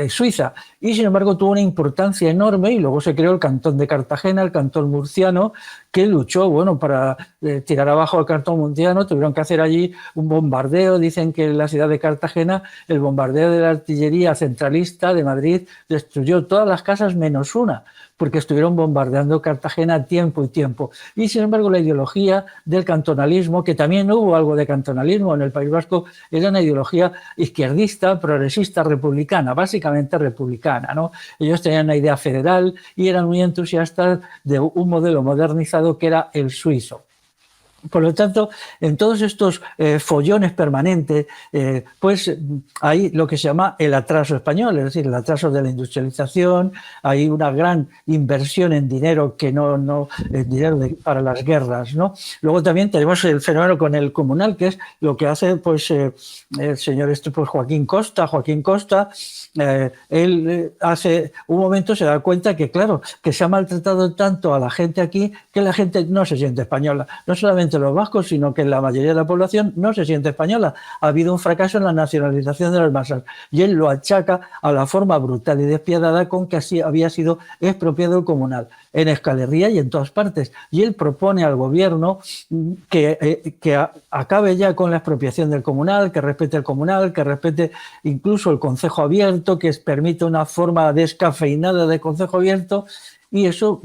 Suiza, y sin embargo tuvo una importancia enorme, y luego se creó el cantón de Cartagena, el cantón murciano, que luchó, bueno, para tirar abajo al cartamundiano. Tuvieron que hacer allí un bombardeo. Dicen que en la ciudad de Cartagena el bombardeo de la artillería centralista de Madrid destruyó todas las casas menos una, porque estuvieron bombardeando Cartagena tiempo y tiempo. Y sin embargo la ideología del cantonalismo, que también hubo algo de cantonalismo en el País Vasco, era una ideología izquierdista, progresista, republicana, básicamente republicana, ¿no? Ellos tenían una idea federal y eran muy entusiastas de un modelo modernizado que era el suizo. Por lo tanto, en todos estos follones permanentes, pues hay lo que se llama el atraso español, es decir, el atraso de la industrialización. Hay una gran inversión en dinero que no dinero para las guerras, ¿no? Luego también tenemos el fenómeno con el comunal, que es lo que hace pues el señor pues, Joaquín Costa. Él hace un momento se da cuenta que, claro, que se ha maltratado tanto a la gente aquí que la gente no se siente española. No solamente los vascos, sino que la mayoría de la población no se siente española. Ha habido un fracaso en la nacionalización de las masas y él lo achaca a la forma brutal y despiadada con que así había sido expropiado el comunal en Euskal Herria y en todas partes. Y él propone al gobierno que acabe ya con la expropiación del comunal, que respete el comunal, que respete incluso el concejo abierto, que permite una forma descafeinada de concejo abierto, y eso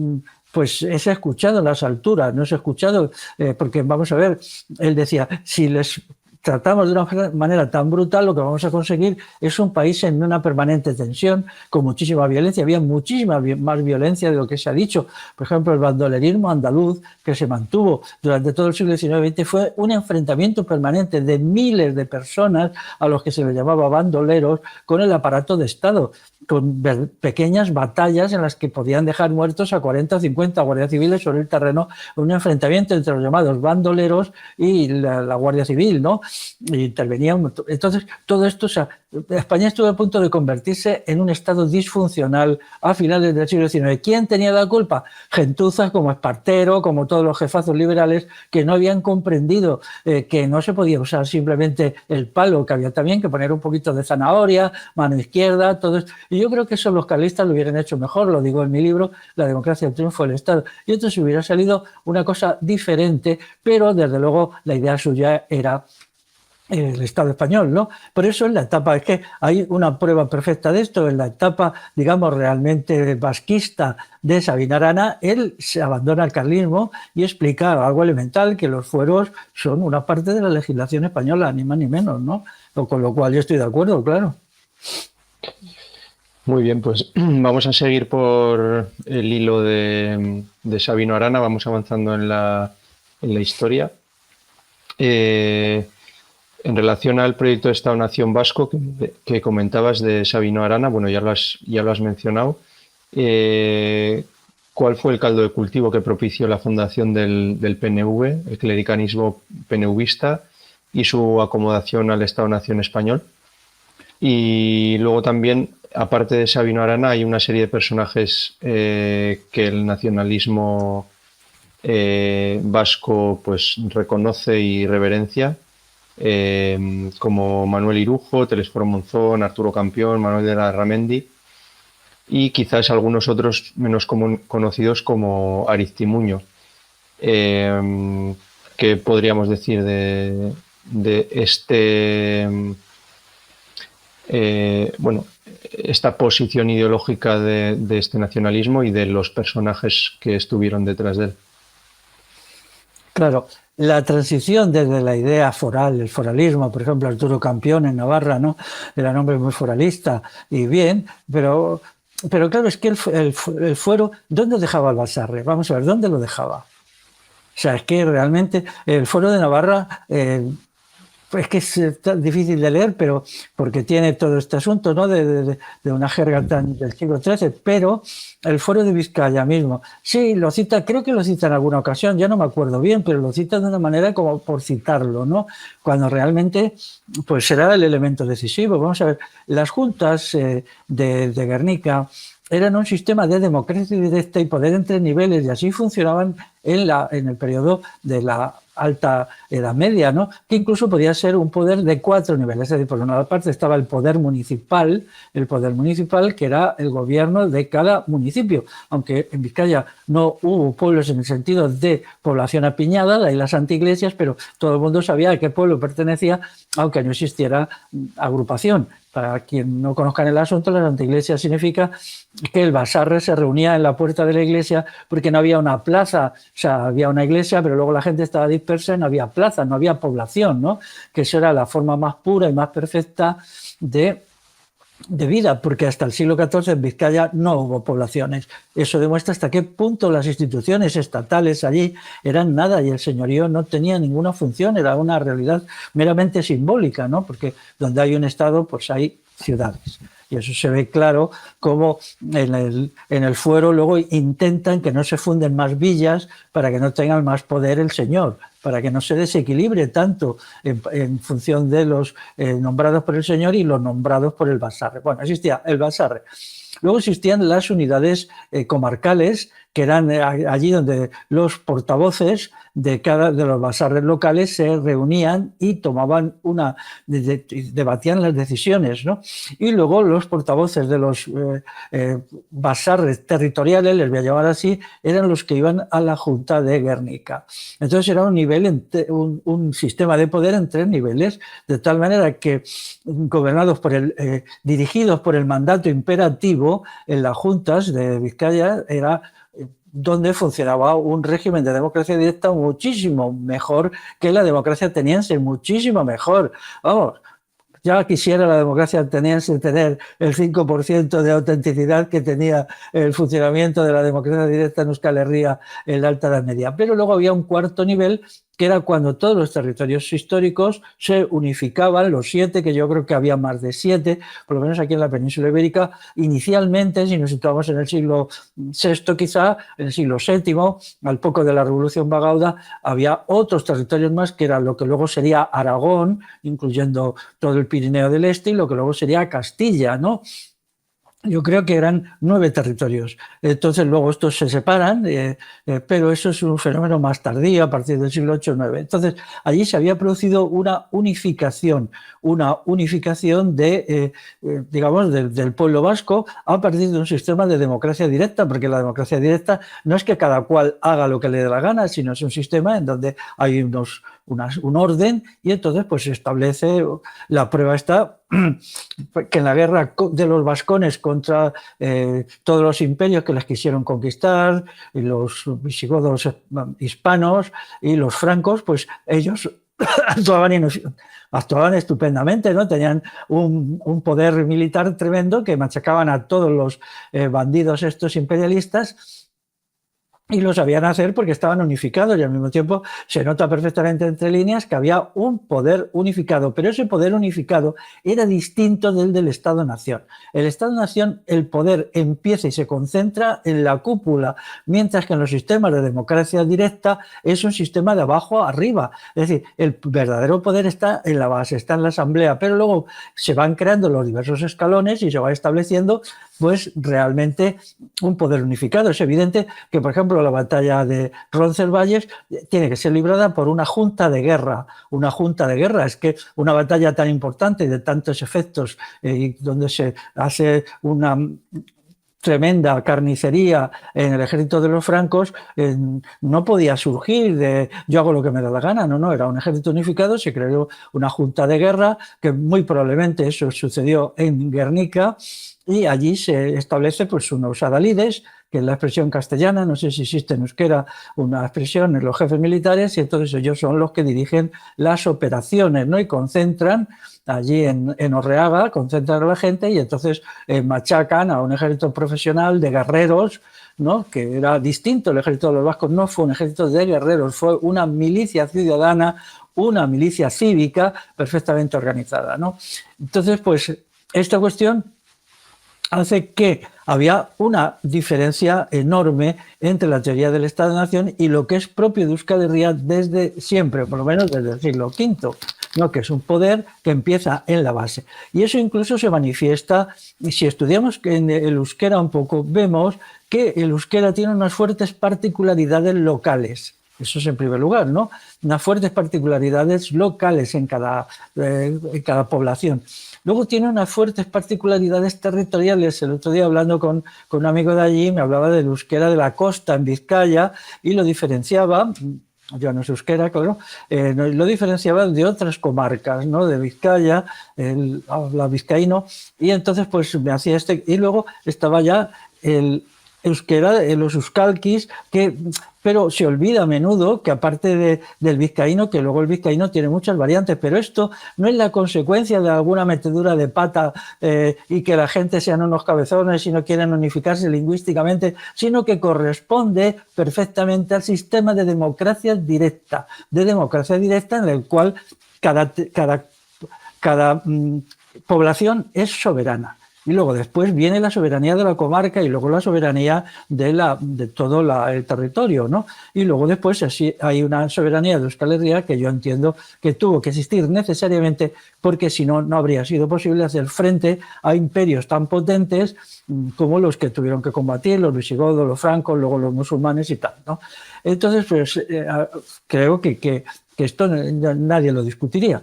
pues es escuchado en las alturas, no es escuchado, porque vamos a ver, él decía, si les tratamos de una manera tan brutal, lo que vamos a conseguir es un país en una permanente tensión, con muchísima violencia. Había muchísima más violencia de lo que se ha dicho. Por ejemplo, el bandolerismo andaluz, que se mantuvo durante todo el siglo XIX y XX, fue un enfrentamiento permanente de miles de personas a los que se les llamaba bandoleros con el aparato de Estado, con pequeñas batallas en las que podían dejar muertos a 40 o 50 guardias civiles sobre el terreno, un enfrentamiento entre los llamados bandoleros y la Guardia Civil, ¿no? Y intervenían. Entonces, todo esto, o sea, España estuvo a punto de convertirse en un estado disfuncional a finales del siglo XIX. ¿Quién tenía la culpa? Gentuzas como Espartero, como todos los jefazos liberales que no habían comprendido que no se podía usar simplemente el palo, que había también que poner un poquito de zanahoria, mano izquierda, todo esto. Y yo creo que eso los carlistas lo hubieran hecho mejor, lo digo en mi libro, La democracia, el triunfo del Estado. Y entonces hubiera salido una cosa diferente, pero desde luego la idea suya era el Estado español, ¿no? Por eso en la etapa, es que hay una prueba perfecta de esto, en la etapa, digamos, realmente vasquista de Sabino Arana, él se abandona al carlismo y explica algo elemental, que los fueros son una parte de la legislación española, ni más ni menos, ¿no? Con lo cual yo estoy de acuerdo, claro. Muy bien, pues vamos a seguir por el hilo de Sabino Arana, vamos avanzando en la historia. En relación al proyecto de Estado-Nación vasco que comentabas de Sabino Arana, bueno, ya lo has mencionado. ¿Cuál fue el caldo de cultivo que propició la fundación del PNV, el clericanismo PNVista y su acomodación al Estado-Nación español? Y luego también, aparte de Sabino Arana, hay una serie de personajes que el nacionalismo vasco pues reconoce y reverencia, como Manuel Irujo, Telesforo Monzón, Arturo Campión, Manuel de la Ramendi y quizás algunos otros menos conocidos como Aristimuño. ¿Qué podríamos decir de esta posición ideológica de este nacionalismo y de los personajes que estuvieron detrás de él? Claro, la transición desde la idea foral, el foralismo, por ejemplo, Arturo Campión en Navarra, ¿no? Era un hombre muy foralista y bien, pero claro, es que el fuero, ¿dónde dejaba el Balsarre? Vamos a ver, ¿dónde lo dejaba? O sea, es que realmente el fuero de Navarra, es que es difícil de leer, pero porque tiene todo este asunto, ¿no? de una jerga del siglo XIII, pero el fuero de Vizcaya mismo, sí, lo cita, creo que lo cita en alguna ocasión, ya no me acuerdo bien, pero lo cita de una manera como por citarlo, ¿no? Cuando realmente pues será el elemento decisivo. Vamos a ver, las juntas de Guernica eran un sistema de democracia directa y poder entre niveles, y así funcionaban en el periodo de la alta Edad Media, ¿no? Que incluso podía ser un poder de 4 niveles. Es decir, por una parte estaba el poder municipal, que era el gobierno de cada municipio, aunque en Vizcaya no hubo pueblos en el sentido de población apiñada, de ahí las antiiglesias, pero todo el mundo sabía a qué pueblo pertenecía, aunque no existiera agrupación. Para quien no conozca el asunto, la anteiglesia significa que el basarre se reunía en la puerta de la iglesia porque no había una plaza, o sea, había una iglesia, pero luego la gente estaba dispersa y no había plaza, no había población, ¿no? Que eso era la forma más pura y más perfecta de vida, porque hasta el siglo XIV en Vizcaya no hubo poblaciones. Eso demuestra hasta qué punto las instituciones estatales allí eran nada y el señorío no tenía ninguna función, era una realidad meramente simbólica, ¿no? Porque donde hay un Estado, pues hay ciudades. Y eso se ve claro como en el fuero luego intentan que no se funden más villas para que no tengan más poder el señor, para que no se desequilibre tanto en función de los nombrados por el señor y los nombrados por el basarre. Bueno, existía el basarre. Luego existían las unidades comarcales, que eran allí donde los portavoces de los basarres locales se reunían y tomaban debatían las decisiones, ¿no? Y luego los portavoces de los basarres territoriales, les voy a llamar así, eran los que iban a la Junta de Guernica. Entonces era un sistema de poder en 3 niveles, de tal manera que dirigidos por el mandato imperativo, en las juntas de Vizcaya era donde funcionaba un régimen de democracia directa muchísimo mejor que la democracia ateniense, muchísimo mejor. Vamos, ya quisiera la democracia ateniense tener el 5% de autenticidad que tenía el funcionamiento de la democracia directa en Euskal Herria en la Alta Edad Media. Pero luego había un cuarto nivel, que era cuando todos los territorios históricos se unificaban, los 7, que yo creo que había más de 7, por lo menos aquí en la península ibérica, inicialmente, si nos situamos en el siglo VI quizá, en el siglo VII, al poco de la Revolución Bagauda, había otros territorios más, que era lo que luego sería Aragón, incluyendo todo el Pirineo del Este, y lo que luego sería Castilla, ¿no? Yo creo que eran 9 territorios. Entonces luego estos se separan, pero eso es un fenómeno más tardío, a partir del siglo VIII o IX. Entonces allí se había producido una unificación digamos, del pueblo vasco a partir de un sistema de democracia directa, porque la democracia directa no es que cada cual haga lo que le dé la gana, sino es un sistema en donde hay un orden y entonces pues se establece, la prueba está que en la guerra de los vascones contra todos los imperios que les quisieron conquistar, y los visigodos hispanos y los francos, pues ellos actuaban estupendamente, ¿no? Tenían un poder militar tremendo que machacaban a todos los bandidos estos imperialistas, y lo sabían hacer porque estaban unificados, y al mismo tiempo se nota perfectamente entre líneas que había un poder unificado, pero ese poder unificado era distinto del Estado-Nación. El Estado-Nación, el poder empieza y se concentra en la cúpula, mientras que en los sistemas de democracia directa es un sistema de abajo a arriba. Es decir, el verdadero poder está en la base, está en la asamblea, pero luego se van creando los diversos escalones y se va estableciendo pues realmente un poder unificado. Es evidente que, por ejemplo, la batalla de Roncesvalles tiene que ser librada por una junta de guerra. Una junta de guerra es que una batalla tan importante y de tantos efectos, donde se hace una tremenda carnicería en el ejército de los francos, no podía surgir de yo hago lo que me da la gana, no, era un ejército unificado, se creó una junta de guerra, que muy probablemente eso sucedió en Guernica, y allí se establece pues unos adalides, que es la expresión castellana, no sé si existe en euskera una expresión en los jefes militares, y entonces ellos son los que dirigen las operaciones, ¿no? Y concentran allí en Orreaga, concentran a la gente y entonces machacan a un ejército profesional de guerreros, ¿no? Que era distinto. El ejército de los vascos no fue un ejército de guerreros, fue una milicia ciudadana, una milicia cívica perfectamente organizada, ¿no? Entonces, pues esta cuestión hace que había una diferencia enorme entre la teoría del Estado-Nación y lo que es propio de Euskal Herria desde siempre, por lo menos desde el siglo V, ¿no? Que es un poder que empieza en la base. Y eso incluso se manifiesta, y si estudiamos en el euskera un poco, vemos que el euskera tiene unas fuertes particularidades locales. Eso es en primer lugar, ¿no? Unas fuertes particularidades locales en cada población. Luego tiene unas fuertes particularidades territoriales. El otro día, hablando con un amigo de allí, me hablaba del euskera de la costa en Vizcaya y lo diferenciaba. Yo no sé euskera, claro, lo diferenciaba de otras comarcas, ¿no? De Vizcaya, él habla vizcaíno, y entonces pues me hacía y luego estaba ya el euskera, los euskalkis, pero se olvida a menudo que aparte del vizcaíno, que luego el vizcaíno tiene muchas variantes, pero esto no es la consecuencia de alguna metedura de pata y que la gente sean unos cabezones y no quieren unificarse lingüísticamente, sino que corresponde perfectamente al sistema de democracia directa en el cual cada población es soberana. Y luego después viene la soberanía de la comarca y luego la soberanía de todo el territorio, ¿no? Y luego después así hay una soberanía de Euskal Herria que yo entiendo que tuvo que existir necesariamente porque si no, no habría sido posible hacer frente a imperios tan potentes como los que tuvieron que combatir, los visigodos, los francos, luego los musulmanes y tal, ¿no? Entonces, pues creo que esto nadie lo discutiría.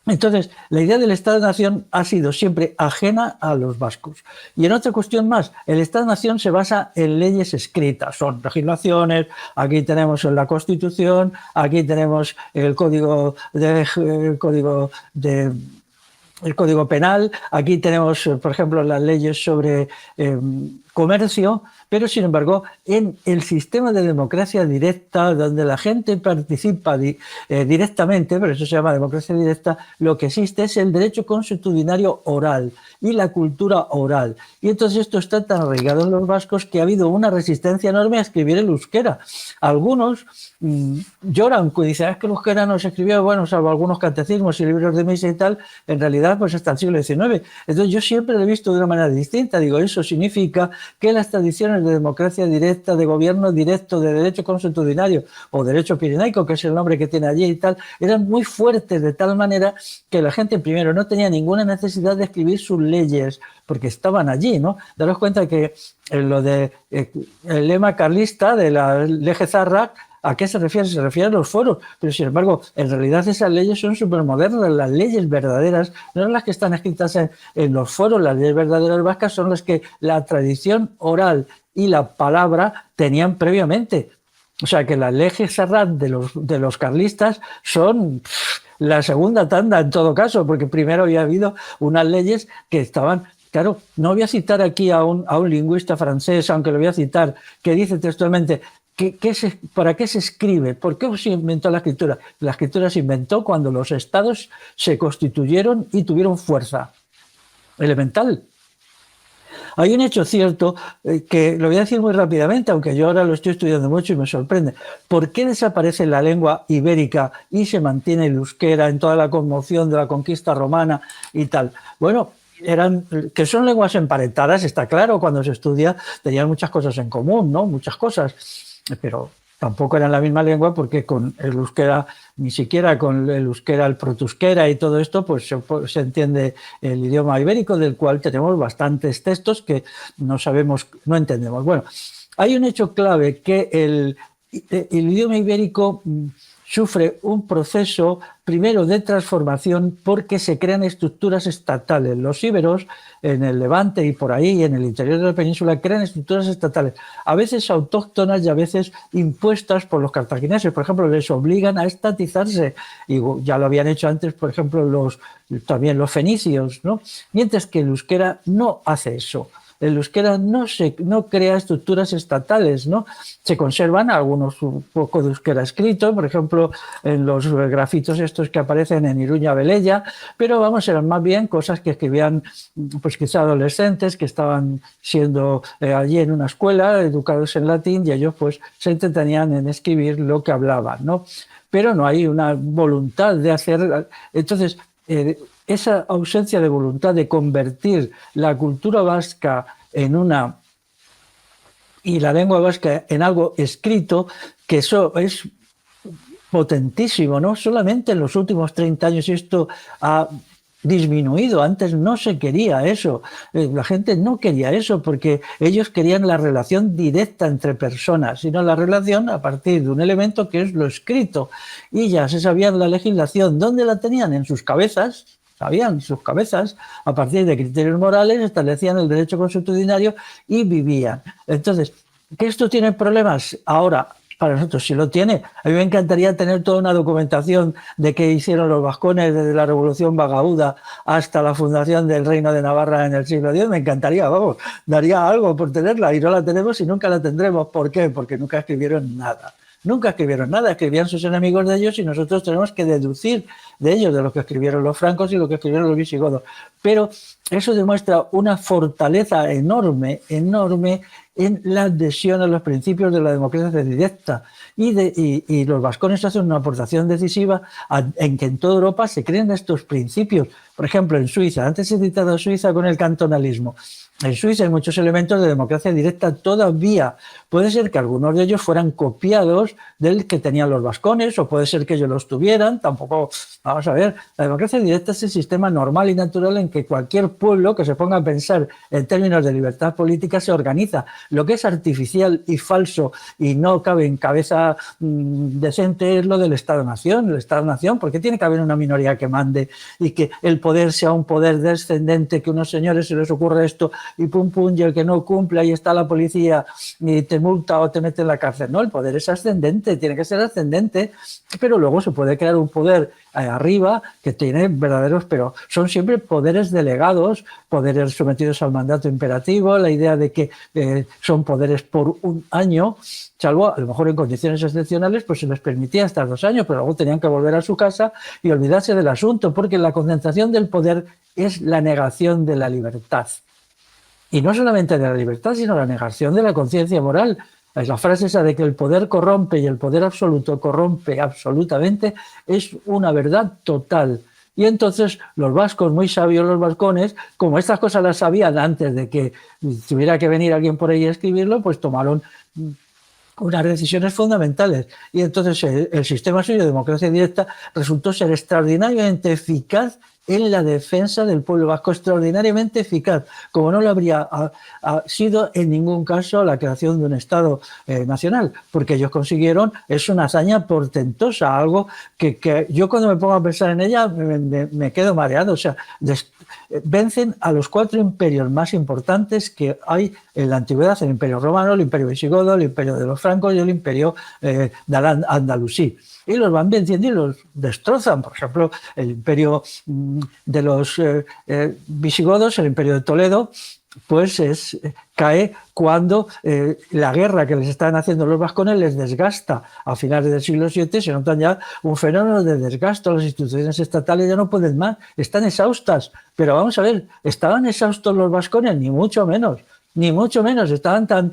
Entonces, la idea del Estado-Nación ha sido siempre ajena a los vascos. Y en otra cuestión más, el Estado-Nación se basa en leyes escritas, son legislaciones, aquí tenemos la Constitución, aquí tenemos el Código Penal, aquí tenemos, por ejemplo, las leyes sobre comercio, pero sin embargo, en el sistema de democracia directa, donde la gente participa directamente, por eso se llama democracia directa, lo que existe es el derecho consuetudinario oral y la cultura oral. Y entonces esto está tan arraigado en los vascos que ha habido una resistencia enorme a escribir el euskera. Algunos lloran, dicen, es que el euskera no se escribió, bueno, salvo algunos catecismos y libros de misa y tal, en realidad pues hasta el siglo XIX. Entonces yo siempre lo he visto de una manera distinta, digo, eso significa que las tradiciones de democracia directa, de gobierno directo, de derecho consuetudinario o derecho pirenaico, que es el nombre que tiene allí y tal, eran muy fuertes de tal manera que la gente primero no tenía ninguna necesidad de escribir sus leyes porque estaban allí, ¿no? Daros cuenta que lo de el lema carlista de la Lege Zarrak, ¿a qué se refiere? Se refiere a los foros, pero sin embargo, en realidad esas leyes son supermodernas, las leyes verdaderas no son las que están escritas en los foros, las leyes verdaderas vascas son las que la tradición oral y la palabra tenían previamente. O sea que las leyes Serrat de los carlistas son la segunda tanda en todo caso, porque primero había habido unas leyes que estaban... Claro, no voy a citar aquí a un lingüista francés, aunque lo voy a citar, que dice textualmente... ¿Para qué se escribe? ¿Por qué se inventó la escritura? La escritura se inventó cuando los estados se constituyeron y tuvieron fuerza elemental. Hay un hecho cierto que lo voy a decir muy rápidamente, aunque yo ahora lo estoy estudiando mucho y me sorprende. ¿Por qué desaparece la lengua ibérica y se mantiene el euskera en toda la conmoción de la conquista romana y tal? Bueno, que son lenguas emparentadas, está claro, cuando se estudia tenían muchas cosas en común, ¿no? Muchas cosas. Pero tampoco eran la misma lengua porque con el euskera, ni siquiera con el euskera, el protuskera y todo esto, pues se entiende el idioma ibérico, del cual tenemos bastantes textos que no entendemos. Bueno, hay un hecho clave, que el idioma ibérico sufre un proceso primero de transformación porque se crean estructuras estatales. Los íberos en el Levante y por ahí, en el interior de la península, crean estructuras estatales, a veces autóctonas y a veces impuestas por los cartagineses. Por ejemplo, les obligan a estatizarse, y ya lo habían hecho antes, por ejemplo, también los fenicios, ¿no? Mientras que el euskera no hace eso. El euskera no crea estructuras estatales, ¿no? Se conservan algunos un poco de euskera escrito, por ejemplo, en los grafitos estos que aparecen en Iruña Velella, pero vamos, eran más bien cosas que escribían pues quizá adolescentes que estaban siendo allí en una escuela, educados en latín, y ellos pues se entretenían en escribir lo que hablaban, ¿no? Pero no hay una voluntad de hacer... Entonces, esa ausencia de voluntad de convertir la cultura vasca y la lengua vasca en algo escrito, que eso es potentísimo, ¿no? Solamente en los últimos 30 años esto ha disminuido. Antes no se quería eso. La gente no quería eso porque ellos querían la relación directa entre personas, sino la relación a partir de un elemento que es lo escrito. Y ya se sabían la legislación. ¿Dónde la tenían? En sus cabezas. Sabían sus cabezas, a partir de criterios morales, establecían el derecho consuetudinario y vivían. Entonces, ¿que esto tiene problemas? Ahora, para nosotros sí lo tiene. A mí me encantaría tener toda una documentación de qué hicieron los vascones desde la Revolución Bagaúda hasta la fundación del Reino de Navarra en el siglo X. Me encantaría, vamos, daría algo por tenerla y no la tenemos y nunca la tendremos. ¿Por qué? Porque nunca escribieron nada. Nunca escribieron nada, escribían sus enemigos de ellos y nosotros tenemos que deducir de ellos, de lo que escribieron los francos y lo que escribieron los visigodos. Pero eso demuestra una fortaleza enorme, enorme en la adhesión a los principios de la democracia directa. Y los vascones hacen una aportación decisiva en que en toda Europa se creen estos principios. Por ejemplo, en Suiza, antes he citado a Suiza con el cantonalismo. En Suiza hay muchos elementos de democracia directa todavía. Puede ser que algunos de ellos fueran copiados del que tenían los vascones, o puede ser que ellos los tuvieran. Tampoco, vamos a ver, la democracia directa es el sistema normal y natural en que cualquier pueblo que se ponga a pensar en términos de libertad política se organiza. Lo que es artificial y falso y no cabe en cabeza decente es lo del Estado-Nación. El Estado-Nación, ¿por qué tiene que haber una minoría que mande y que el poder sea un poder descendente, que a unos señores se les ocurre esto y pum pum, y el que no cumple, ahí está la policía y te multa o te mete en la cárcel? No, el poder es ascendente, tiene que ser ascendente, pero luego se puede crear un poder arriba que tiene verdaderos, pero son siempre poderes delegados, poderes sometidos al mandato imperativo, la idea de que son poderes por un año, salvo a lo mejor en condiciones excepcionales, pues se les permitía hasta 2 años, pero luego tenían que volver a su casa y olvidarse del asunto, porque la concentración del poder es la negación de la libertad. Y no solamente de la libertad, sino la negación de la conciencia moral. La frase esa de que el poder corrompe y el poder absoluto corrompe absolutamente es una verdad total. Y entonces los vascos, muy sabios los vascones, como estas cosas las sabían antes de que tuviera que venir alguien por ahí a escribirlo, pues tomaron unas decisiones fundamentales. Y entonces el sistema suyo de democracia directa resultó ser extraordinariamente eficaz en la defensa del pueblo vasco, extraordinariamente eficaz, como no lo habría sido en ningún caso la creación de un Estado nacional, porque ellos consiguieron, es una hazaña portentosa, algo que yo cuando me pongo a pensar en ella me quedo mareado. O sea, vencen a los 4 imperios más importantes que hay en la antigüedad: el Imperio Romano, el Imperio Visigodo, el Imperio de los Francos y el Imperio de Andalusí. Y los van venciendo y los destrozan. Por ejemplo, el Imperio de los visigodos, el Imperio de Toledo, pues cae cuando la guerra que les están haciendo los vascones les desgasta. A finales del siglo VII se notan ya un fenómeno de desgasto. Las instituciones estatales ya no pueden más, están exhaustas. Pero vamos a ver, ¿estaban exhaustos los vascones? Ni mucho menos. Ni mucho menos, estaban tan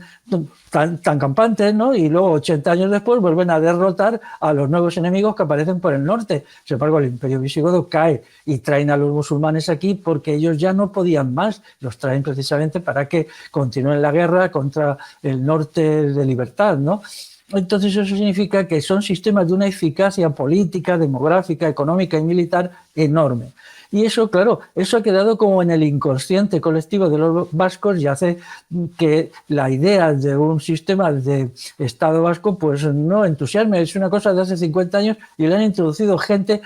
campantes, ¿no? Y luego 80 años después vuelven a derrotar a los nuevos enemigos que aparecen por el norte. Sin embargo, el Imperio Visigodo cae y traen a los musulmanes aquí porque ellos ya no podían más. Los traen precisamente para que continúen la guerra contra el norte de libertad, ¿no? Entonces eso significa que son sistemas de una eficacia política, demográfica, económica y militar enorme. Y eso, claro, eso ha quedado como en el inconsciente colectivo de los vascos y hace que la idea de un sistema de Estado vasco pues no entusiasme. Es una cosa de hace 50 años y le han introducido gente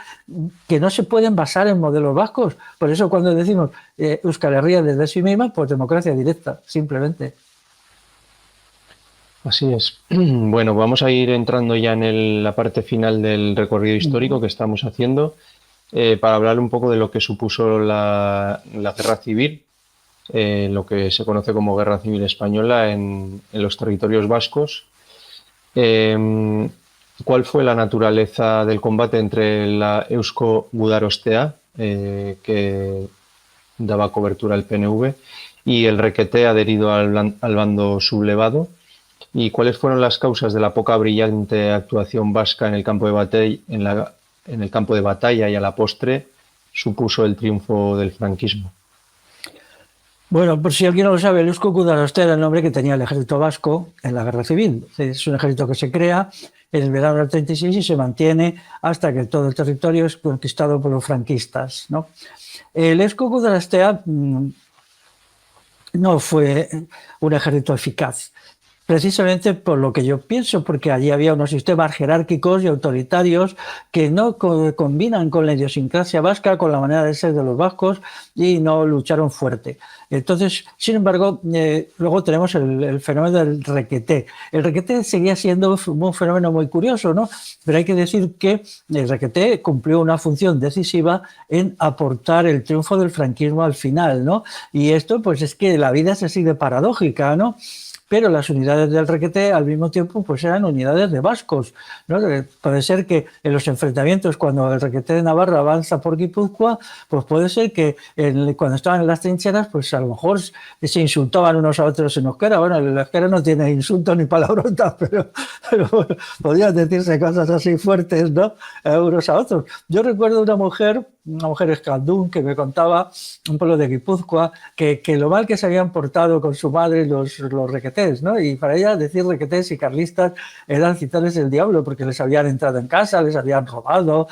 que no se pueden basar en modelos vascos. Por eso cuando decimos Euskal Herria desde sí misma, pues democracia directa, simplemente. Así es. Bueno, vamos a ir entrando ya en la parte final del recorrido histórico que estamos haciendo. Para hablar un poco de lo que supuso la guerra civil, lo que se conoce como Guerra Civil Española en los territorios vascos. ¿Cuál fue la naturaleza del combate entre la Eusko Gudarostea, que daba cobertura al PNV, y el Requeté, adherido al bando sublevado? ¿Y cuáles fueron las causas de la poca brillante actuación vasca en el campo de batalla, y a la postre supuso el triunfo del franquismo? Bueno, por si alguien no lo sabe, el Eusko Gudarostea era el nombre que tenía el ejército vasco en la guerra civil. Es un ejército que se crea en el verano del 36 y se mantiene hasta que todo el territorio es conquistado por los franquistas, ¿no? El Eusko Gudarostea no fue un ejército eficaz, precisamente por lo que yo pienso, porque allí había unos sistemas jerárquicos y autoritarios que no combinan con la idiosincrasia vasca, con la manera de ser de los vascos, y no lucharon fuerte. Entonces, sin embargo, luego tenemos el fenómeno del requeté. El requeté seguía siendo un fenómeno muy curioso, ¿no? Pero hay que decir que el requeté cumplió una función decisiva en aportar el triunfo del franquismo al final, ¿no? Y esto, pues es que la vida es así de paradójica, ¿no? Pero las unidades del requeté al mismo tiempo pues eran unidades de vascos, ¿no? Puede ser que en los enfrentamientos, cuando el requeté de Navarra avanza por Guipúzcoa, pues puede ser que cuando estaban en las trincheras, pues a lo mejor se insultaban unos a otros en euskera. Bueno, el euskera no tiene insultos ni palabrotas, pero podían decirse cosas así fuertes, ¿no? Unos a otros. Yo recuerdo una mujer escaldún, que me contaba, un pueblo de Guipúzcoa, que lo mal que se habían portado con su madre los requetés, ¿no? Y para ella decir requetés y carlistas eran citarles el diablo, porque les habían entrado en casa, les habían robado,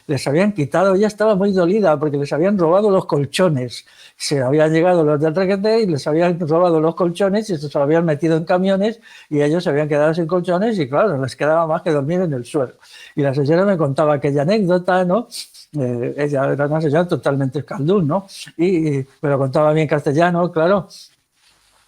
les habían quitado. Ella estaba muy dolida porque les habían robado los colchones. Se habían llegado los del requeté y les habían robado los colchones y se los habían metido en camiones y ellos se habían quedado sin colchones y claro, no les quedaba más que dormir en el suelo. Y la señora me contaba aquella anécdota, ¿no? Ella era una señora totalmente escaldún, ¿no? Y me lo contaba bien castellano, claro.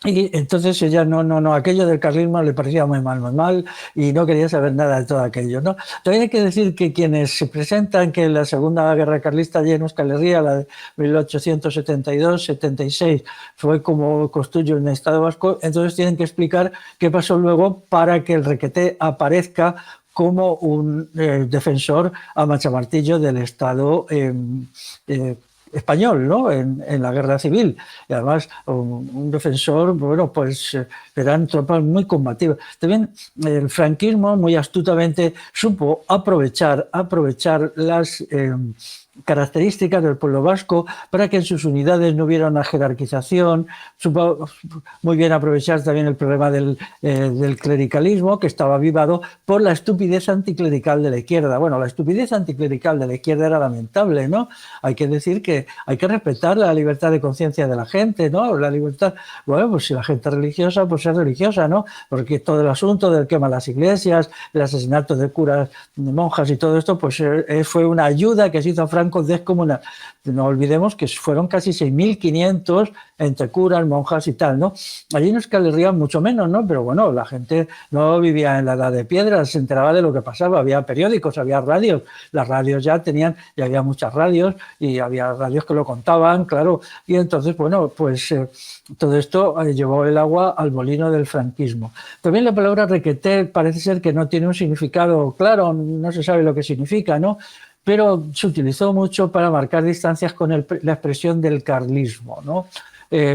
Y entonces ella aquello del carlismo le parecía muy mal, y no quería saber nada de todo aquello, ¿no? También hay que decir que quienes se presentan que la Segunda Guerra Carlista allí en Euskal Herria, la de 1872-76, fue como construyó un Estado vasco, entonces tienen que explicar qué pasó luego para que el requeté aparezca como un defensor a machamartillo del Estado español, ¿no? En la guerra civil. Y además, un defensor, bueno, pues eran tropas muy combativas. También el franquismo muy astutamente supo aprovechar las características del pueblo vasco para que en sus unidades no hubiera una jerarquización. Supo muy bien aprovechar también el problema del clericalismo, que estaba avivado por la estupidez anticlerical de la izquierda. Bueno, la estupidez anticlerical de la izquierda era lamentable, ¿no? Hay que decir que hay que respetar la libertad de conciencia de la gente, ¿no? La libertad, bueno, pues si la gente es religiosa, pues es religiosa, ¿no? Porque todo el asunto del quema de las iglesias, el asesinato de curas, de monjas y todo esto, pues fue una ayuda que se hizo a Franco descomunal. No olvidemos que fueron casi 6.500 entre curas, monjas y tal, ¿no? Allí en Euskal Herria mucho menos, ¿no? Pero bueno, la gente no vivía en la edad de piedra, se enteraba de lo que pasaba, había periódicos, había radios, las radios ya había muchas radios y había radios que lo contaban, claro, y entonces, bueno, pues todo esto llevó el agua al molino del franquismo. También la palabra requeté parece ser que no tiene un significado claro, no se sabe lo que significa, ¿no? Pero se utilizó mucho para marcar distancias con la expresión del carlismo, ¿no?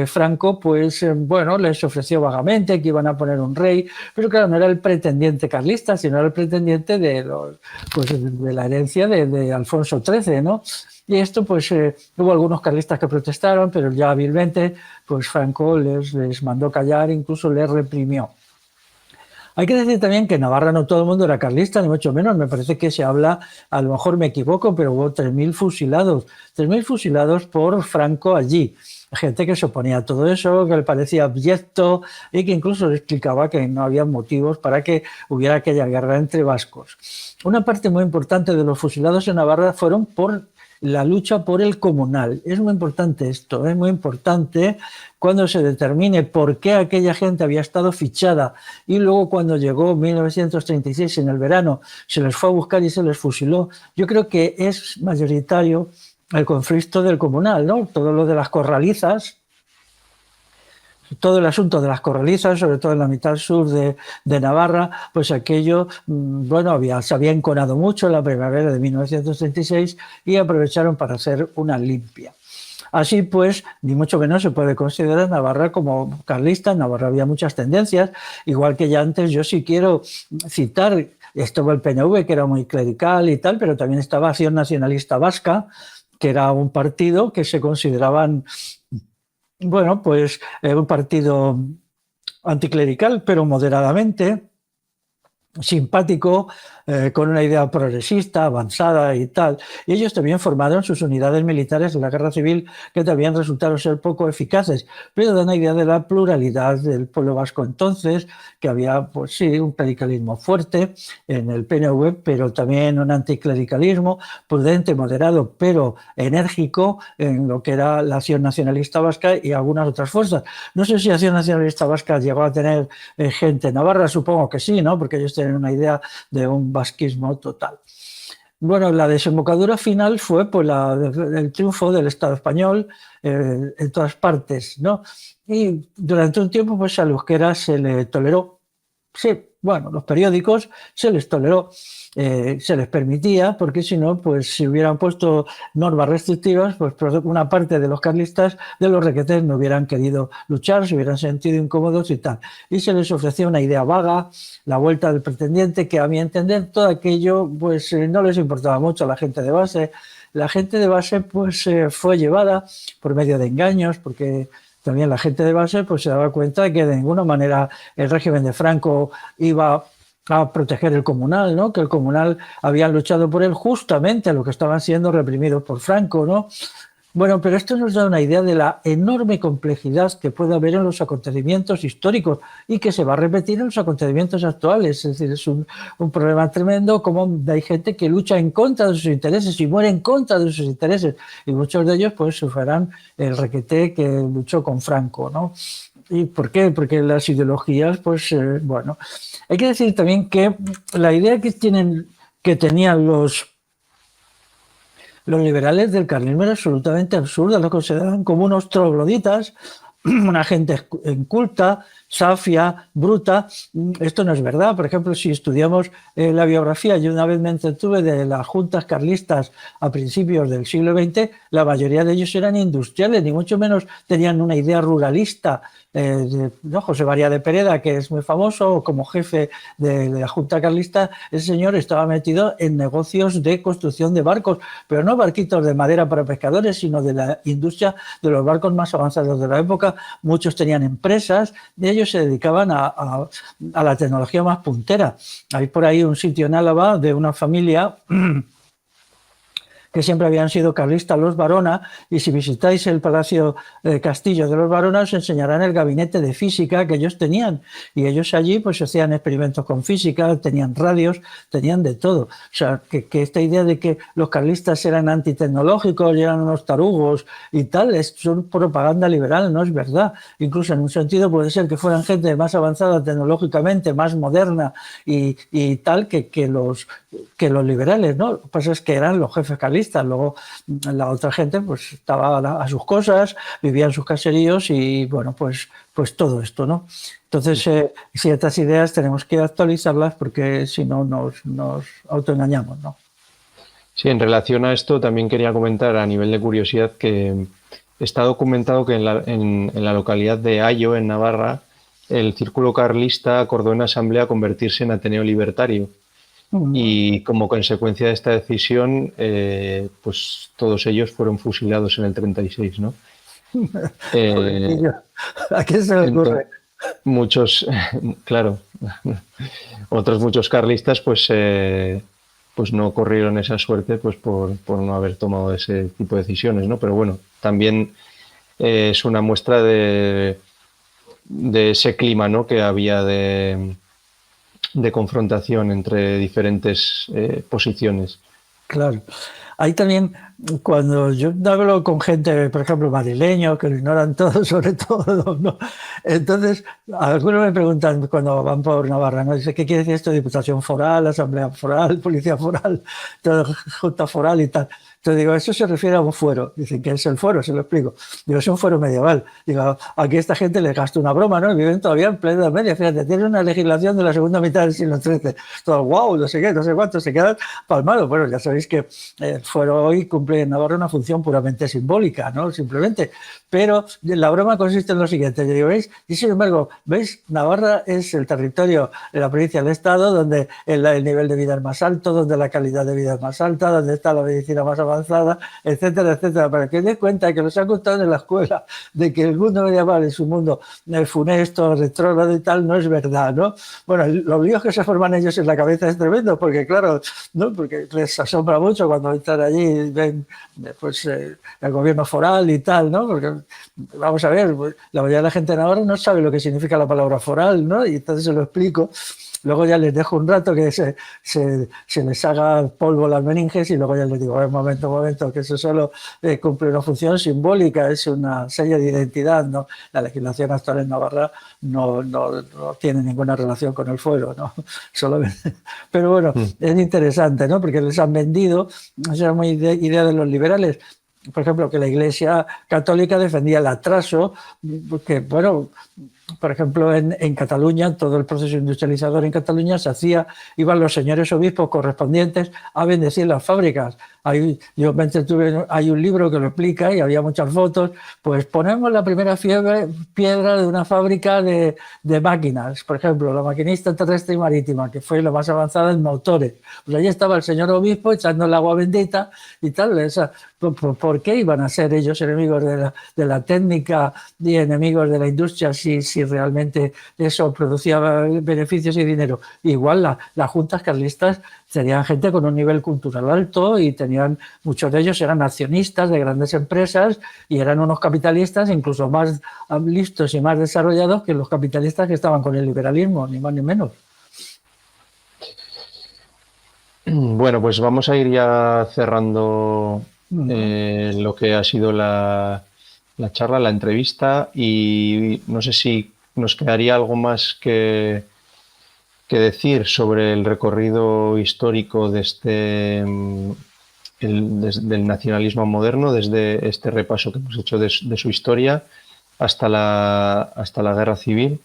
Franco, pues bueno, les ofreció vagamente que iban a poner un rey, pero claro, no era el pretendiente carlista, sino era el pretendiente de la herencia de Alfonso XIII, ¿no? Y esto, pues hubo algunos carlistas que protestaron, pero ya hábilmente, pues Franco les mandó callar, incluso les reprimió. Hay que decir también que en Navarra no todo el mundo era carlista, ni mucho menos. Me parece que se habla, a lo mejor me equivoco, pero hubo 3.000 fusilados. 3.000 fusilados por Franco allí. Gente que se oponía a todo eso, que le parecía abyecto y que incluso le explicaba que no había motivos para que hubiera aquella guerra entre vascos. Una parte muy importante de los fusilados en Navarra fueron por la lucha por el comunal. Es muy importante esto, es muy importante cuando se determine por qué aquella gente había estado fichada y luego cuando llegó 1936 en el verano se les fue a buscar y se les fusiló. Yo creo que es mayoritario el conflicto del comunal, ¿no? Todo lo de las corralizas, todo el asunto de las corralizas, sobre todo en la mitad sur de Navarra, pues aquello, bueno, se había enconado mucho en la primavera de 1936 y aprovecharon para hacer una limpia. Así pues, ni mucho menos se puede considerar Navarra como carlista. En Navarra había muchas tendencias, igual que ya antes. Yo sí quiero citar, estuvo el PNV, que era muy clerical y tal, pero también estaba Acción Nacionalista Vasca, que era un partido que se consideraban bueno, pues un partido anticlerical, pero moderadamente simpático, con una idea progresista, avanzada y tal. Y ellos también formaron sus unidades militares en la guerra civil, que también resultaron ser poco eficaces, pero da una idea de la pluralidad del pueblo vasco entonces, que había, pues sí, un clericalismo fuerte en el PNV, pero también un anticlericalismo prudente, moderado, pero enérgico en lo que era la Acción Nacionalista Vasca y algunas otras fuerzas. No sé si Acción Nacionalista Vasca llegó a tener gente navarra, supongo que sí, ¿no? Porque ellos tienen una idea de un vasquismo total. Bueno, la desembocadura final fue pues, el triunfo del Estado español en todas partes, ¿no? Y durante un tiempo pues, al euskera se le toleró. Sí, bueno, los periódicos se les toleró, se les permitía, porque si no, pues si hubieran puesto normas restrictivas, pues una parte de los carlistas, de los requetés, no hubieran querido luchar, se hubieran sentido incómodos y tal. Y se les ofrecía una idea vaga, la vuelta del pretendiente, que a mi entender todo aquello pues no les importaba mucho a la gente de base. La gente de base pues fue llevada por medio de engaños, porque también la gente de base pues se daba cuenta de que de ninguna manera el régimen de Franco iba a proteger el comunal, ¿no? Que el comunal habían luchado por él justamente a lo que estaban siendo reprimidos por Franco, ¿no? Bueno, pero esto nos da una idea de la enorme complejidad que puede haber en los acontecimientos históricos y que se va a repetir en los acontecimientos actuales. Es decir, es un problema tremendo como hay gente que lucha en contra de sus intereses y muere en contra de sus intereses. Y muchos de ellos pues sufrirán el requeté que luchó con Franco, ¿no? ¿Y por qué? Porque las ideologías, pues, bueno. Hay que decir también que la idea que tenían los liberales del carlismo era absolutamente absurda, lo consideraban como unos trogloditas, una gente inculta, safia, bruta. Esto no es verdad. Por ejemplo, si estudiamos la biografía, yo una vez me entretuve de las juntas carlistas a principios del siglo XX, la mayoría de ellos eran industriales, ni mucho menos tenían una idea ruralista. ¿No? José María de Pereda, que es muy famoso como jefe de la Junta Carlista, ese señor estaba metido en negocios de construcción de barcos, pero no barquitos de madera para pescadores, sino de la industria de los barcos más avanzados de la época. Muchos tenían empresas y ellos se dedicaban a la tecnología más puntera. Hay por ahí un sitio en Álava de una familia que siempre habían sido carlistas, los Barona, y si visitáis el Palacio Castillo de los Barona os enseñarán el gabinete de física que ellos tenían, y ellos allí pues hacían experimentos con física, tenían radios, tenían de todo. O sea, que esta idea de que los carlistas eran antitecnológicos y eran unos tarugos y tal, es propaganda liberal, no es verdad. Incluso en un sentido puede ser que fueran gente más avanzada tecnológicamente, más moderna y tal que los liberales, ¿no? Lo que pasa es que eran los jefes carlistas. Luego la otra gente pues estaba a sus cosas, vivía en sus caseríos y bueno, pues todo esto, ¿no? Entonces, ciertas ideas tenemos que actualizarlas porque si no nos autoengañamos, ¿no? Sí, en relación a esto también quería comentar a nivel de curiosidad que está documentado que en la localidad de Ayo, en Navarra, el Círculo Carlista acordó en asamblea convertirse en Ateneo Libertario. Y como consecuencia de esta decisión, pues todos ellos fueron fusilados en el 36, ¿no? ¿A qué se le ocurre? Muchos, claro, otros muchos carlistas pues no corrieron esa suerte pues por no haber tomado ese tipo de decisiones, ¿no? Pero bueno, también es una muestra de ese clima, ¿no? Que había de confrontación entre diferentes posiciones. Claro. Ahí también, cuando yo hablo con gente, por ejemplo, madrileños, que lo ignoran todo, sobre todo, ¿no? Entonces, algunos me preguntan cuando van por Navarra, ¿no? Dice, ¿qué quiere decir esto? Diputación foral, asamblea foral, policía foral, junta foral y tal. Entonces digo, eso se refiere a un fuero. Dicen, ¿qué es el fuero? Se lo explico. Digo, es un fuero medieval. Digo, aquí a esta gente les gasto una broma, ¿no? Viven todavía en plena Edad Media. Fíjate, tienen una legislación de la segunda mitad del siglo XIII. Todo, wow, no sé qué, no sé cuánto, se quedan palmados. Bueno, ya sabéis que el fuero hoy cumple en Navarra una función puramente simbólica, ¿no? Simplemente. Pero la broma consiste en lo siguiente. Yo digo, ¿veis? Y sin embargo, ¿veis? Navarra es el territorio de la provincia del Estado donde el nivel de vida es más alto, donde la calidad de vida es más alta, donde está la medicina más avanzada, avanzada, etcétera, etcétera, para que dé cuenta que los ha contado en la escuela, de que el mundo medieval es un mundo funesto, retrógrado y tal, no es verdad, ¿no? Bueno, los líos que se forman ellos en la cabeza es tremendo, porque claro, ¿no? Porque les asombra mucho cuando están allí y ven pues, el gobierno foral y tal, ¿no? Porque, vamos a ver, la mayoría de la gente ahora no sabe lo que significa la palabra foral, ¿no? Y entonces se lo explico. Luego ya les dejo un rato que se les haga polvo las meninges y luego ya les digo, un momento, que eso solo cumple una función simbólica, es una seña de identidad, ¿no? La legislación actual en Navarra no tiene ninguna relación con el fuero, ¿no? Solamente. Pero bueno, es interesante, ¿no? Porque les han vendido, esa es muy idea de los liberales, por ejemplo, que la Iglesia Católica defendía el atraso, porque, bueno, por ejemplo, en Cataluña, todo el proceso industrializador en Cataluña se hacía, iban los señores obispos correspondientes a bendecir las fábricas. Hay un libro que lo explica y había muchas fotos. Pues ponemos la primera piedra de una fábrica de máquinas, por ejemplo, la maquinista terrestre y marítima, que fue la más avanzada en motores. Pues allí estaba el señor obispo echando el agua bendita y tal. ¿Por qué iban a ser ellos enemigos de la técnica y enemigos de la industria si realmente eso producía beneficios y dinero? Igual las juntas carlistas serían gente con un nivel cultural alto y muchos de ellos eran accionistas de grandes empresas y eran unos capitalistas incluso más listos y más desarrollados que los capitalistas que estaban con el liberalismo, ni más ni menos. Bueno, pues vamos a ir ya cerrando lo que ha sido la charla, la entrevista, y no sé si nos quedaría algo más que decir sobre el recorrido histórico de del nacionalismo moderno, desde este repaso que hemos hecho de su historia hasta la guerra civil.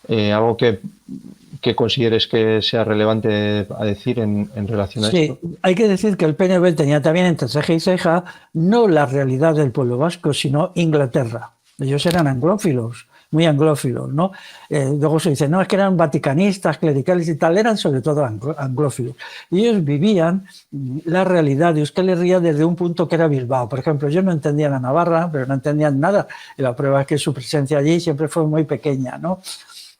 Algo que consideres que sea relevante a decir en relación a esto. Sí, hay que decir que el PNV tenía también entre ceja y ceja no la realidad del pueblo vasco, sino Inglaterra. Ellos eran anglófilos, muy anglófilos, ¿no? Luego se dice, no, es que eran vaticanistas, clericales y tal, eran sobre todo anglófilos. Y ellos vivían la realidad de Euskal Herria desde un punto que era Bilbao. Por ejemplo, ellos no entendían la Navarra, pero no entendían nada. Y la prueba es que su presencia allí siempre fue muy pequeña, ¿no?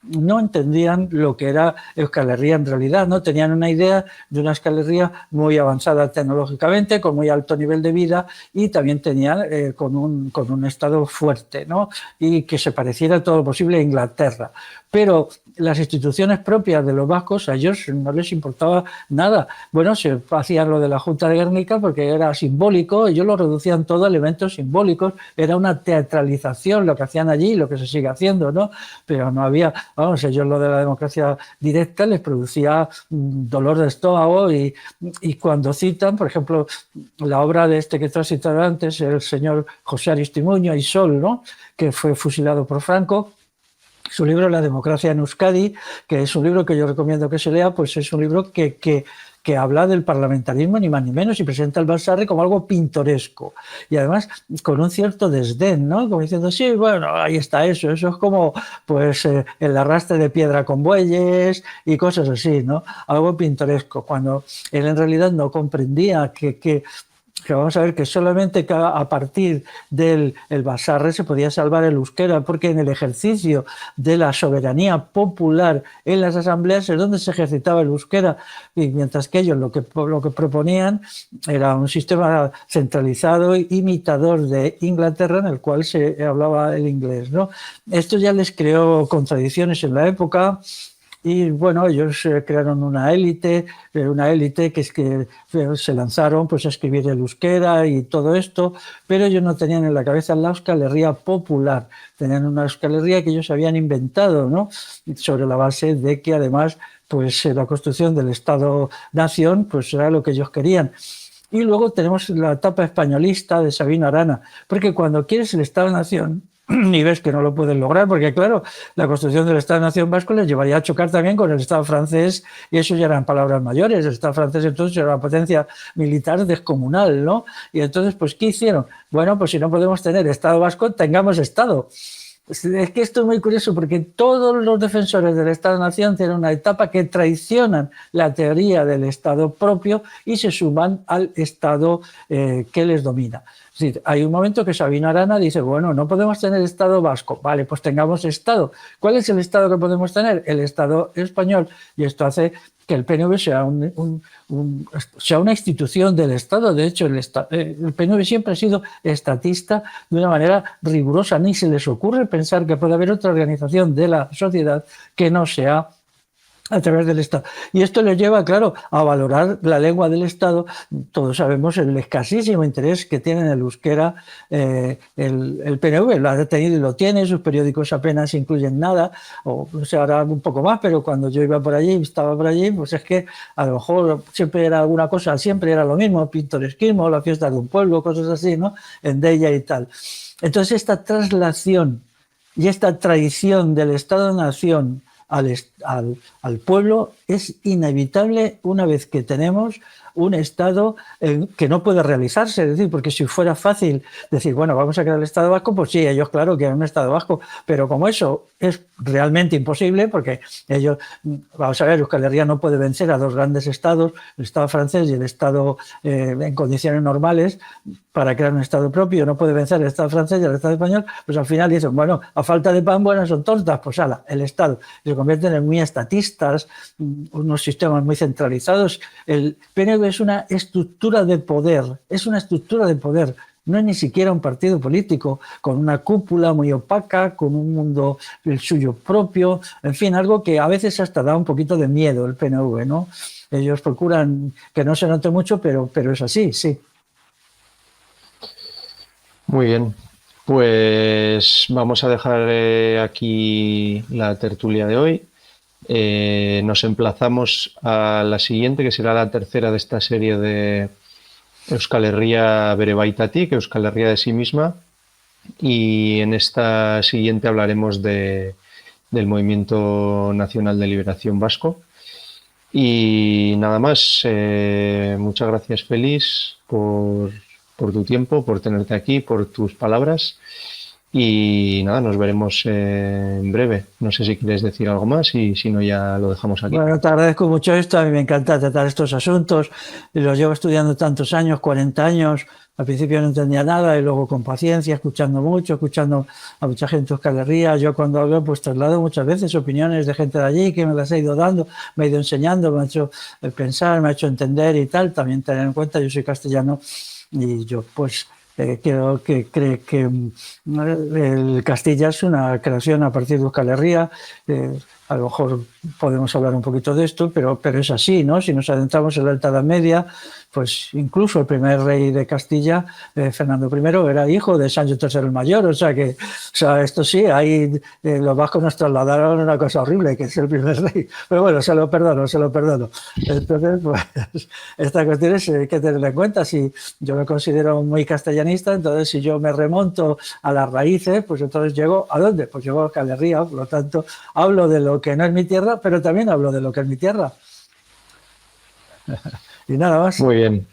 No entendían lo que era Euskal Herria en realidad, no tenían una idea de una Euskal Herria muy avanzada tecnológicamente, con muy alto nivel de vida y también tenían con un Estado fuerte, ¿no? Y que se pareciera todo lo posible a Inglaterra. Pero las instituciones propias de los vascos, a ellos no les importaba nada. Bueno, se hacían lo de la Junta de Guernica porque era simbólico, ellos lo reducían todo a elementos simbólicos, era una teatralización lo que hacían allí y lo que se sigue haciendo, ¿no? Pero no había, vamos, ellos lo de la democracia directa les producía dolor de estómago y cuando citan, por ejemplo, la obra de este que te has citado antes, el señor José Aristimuño y Sol, ¿no? Que fue fusilado por Franco. Su libro La democracia en Euskadi, que es un libro que yo recomiendo que se lea, pues es un libro que habla del parlamentarismo ni más ni menos y presenta el Balsarri como algo pintoresco y además con un cierto desdén, ¿no? Como diciendo, sí, bueno, ahí está eso es como pues el arrastre de piedra con bueyes y cosas así, ¿no? Algo pintoresco, cuando él en realidad no comprendía que vamos a ver que solamente a partir del Basarre se podía salvar el euskera, porque en el ejercicio de la soberanía popular en las asambleas es donde se ejercitaba el euskera, y mientras que ellos lo que proponían era un sistema centralizado imitador de Inglaterra en el cual se hablaba el inglés, ¿no? Esto ya les creó contradicciones en la época. Y bueno, ellos crearon una élite que es que se lanzaron pues a escribir el euskera y todo esto, pero ellos no tenían en la cabeza la Euskal Herria popular, tenían una Euskal Herria que ellos habían inventado, ¿no? Sobre la base de que además pues la construcción del Estado-Nación pues era lo que ellos querían. Y luego tenemos la etapa españolista de Sabino Arana, porque cuando quieres el Estado-Nación y ves que no lo pueden lograr, porque claro, la construcción del Estado-Nación vasco les llevaría a chocar también con el Estado francés, y eso ya eran palabras mayores. El Estado francés entonces era una potencia militar descomunal, ¿no? Y entonces, pues, ¿qué hicieron? Bueno, pues si no podemos tener Estado vasco, tengamos Estado. Es que esto es muy curioso porque todos los defensores del Estado-Nación tienen una etapa que traicionan la teoría del Estado propio y se suman al Estado que les domina. Es decir, hay un momento que Sabino Arana dice, bueno, no podemos tener Estado vasco. Vale, pues tengamos Estado. ¿Cuál es el Estado que podemos tener? El Estado español. Y esto hace que el PNV sea, sea una institución del Estado. De hecho, el PNV siempre ha sido estatista de una manera rigurosa. Ni se les ocurre pensar que puede haber otra organización de la sociedad que no sea a través del Estado. Y esto les lleva, claro, a valorar la lengua del Estado. Todos sabemos el escasísimo interés que tiene en el euskera el PNV. Lo ha tenido y lo tiene, sus periódicos apenas incluyen nada, o no sé, ahora un poco más, pero cuando yo iba por allí, estaba por allí, pues es que a lo mejor siempre era alguna cosa, siempre era lo mismo, pintoresquismo, la fiesta de un pueblo, cosas así, ¿no? En Deia y tal. Entonces esta traslación y esta traición del Estado-Nación al pueblo es inevitable una vez que tenemos un Estado que no puede realizarse. Es decir, porque si fuera fácil decir, bueno, vamos a crear el Estado vasco, pues sí, ellos claro quieren un Estado vasco, pero como eso es realmente imposible, porque ellos, vamos a ver, Euskal Herria no puede vencer a dos grandes estados, el Estado francés y el Estado en condiciones normales, para crear un Estado propio, no puede vencer el Estado francés y el Estado español, pues al final dicen, bueno, a falta de pan, buenas son tortas, pues ala, el Estado. Se convierten en muy estatistas, unos sistemas muy centralizados. El PNV es una estructura de poder, no es ni siquiera un partido político, con una cúpula muy opaca, con un mundo el suyo propio, en fin, algo que a veces hasta da un poquito de miedo el PNV, ¿no? Ellos procuran que no se note mucho, pero es así, sí. Muy bien, pues vamos a dejar aquí la tertulia de hoy. Nos emplazamos a la siguiente, que será la tercera de esta serie de Euskal Herria bere baitatik, Euskal Herria de sí misma, y en esta siguiente hablaremos del Movimiento Nacional de Liberación Vasco. Y nada más, muchas gracias, Félix, por tu tiempo, por tenerte aquí, por tus palabras. Y nada, nos veremos en breve. No sé si quieres decir algo más y si no ya lo dejamos aquí. Bueno, te agradezco mucho esto. A mí me encanta tratar estos asuntos. Los llevo estudiando tantos años, 40 años. Al principio no entendía nada y luego con paciencia, escuchando mucho, escuchando a mucha gente de Euskal Herria. Yo cuando hablo pues traslado muchas veces opiniones de gente de allí que me las he ido dando, me he ido enseñando, me ha hecho pensar, me ha hecho entender y tal. También tener en cuenta, yo soy castellano y yo pues creo que cree que el Castilla es una creación a partir de Euskal Herria. A lo mejor podemos hablar un poquito de esto, pero es así, ¿no? Si nos adentramos en la Alta Edad Media, pues incluso el primer rey de Castilla, Fernando I, era hijo de Sancho III el Mayor, o sea, esto sí, ahí los vascos nos trasladaron una cosa horrible, que es el primer rey, pero bueno, se lo perdono. Entonces, pues, esta cuestión es hay que tenerla en cuenta. Si yo me considero muy castellanista, entonces si yo me remonto a las raíces, pues entonces llego ¿a dónde? Pues llego a Euskal Herria, por lo tanto, hablo de lo que no es mi tierra, pero también hablo de lo que es mi tierra. Y nada más. Muy bien.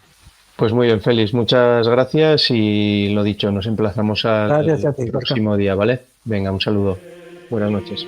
Pues muy bien, Félix. Muchas gracias y lo dicho, nos emplazamos al Gracias a ti, próximo día, ¿vale? Venga, un saludo. Buenas noches.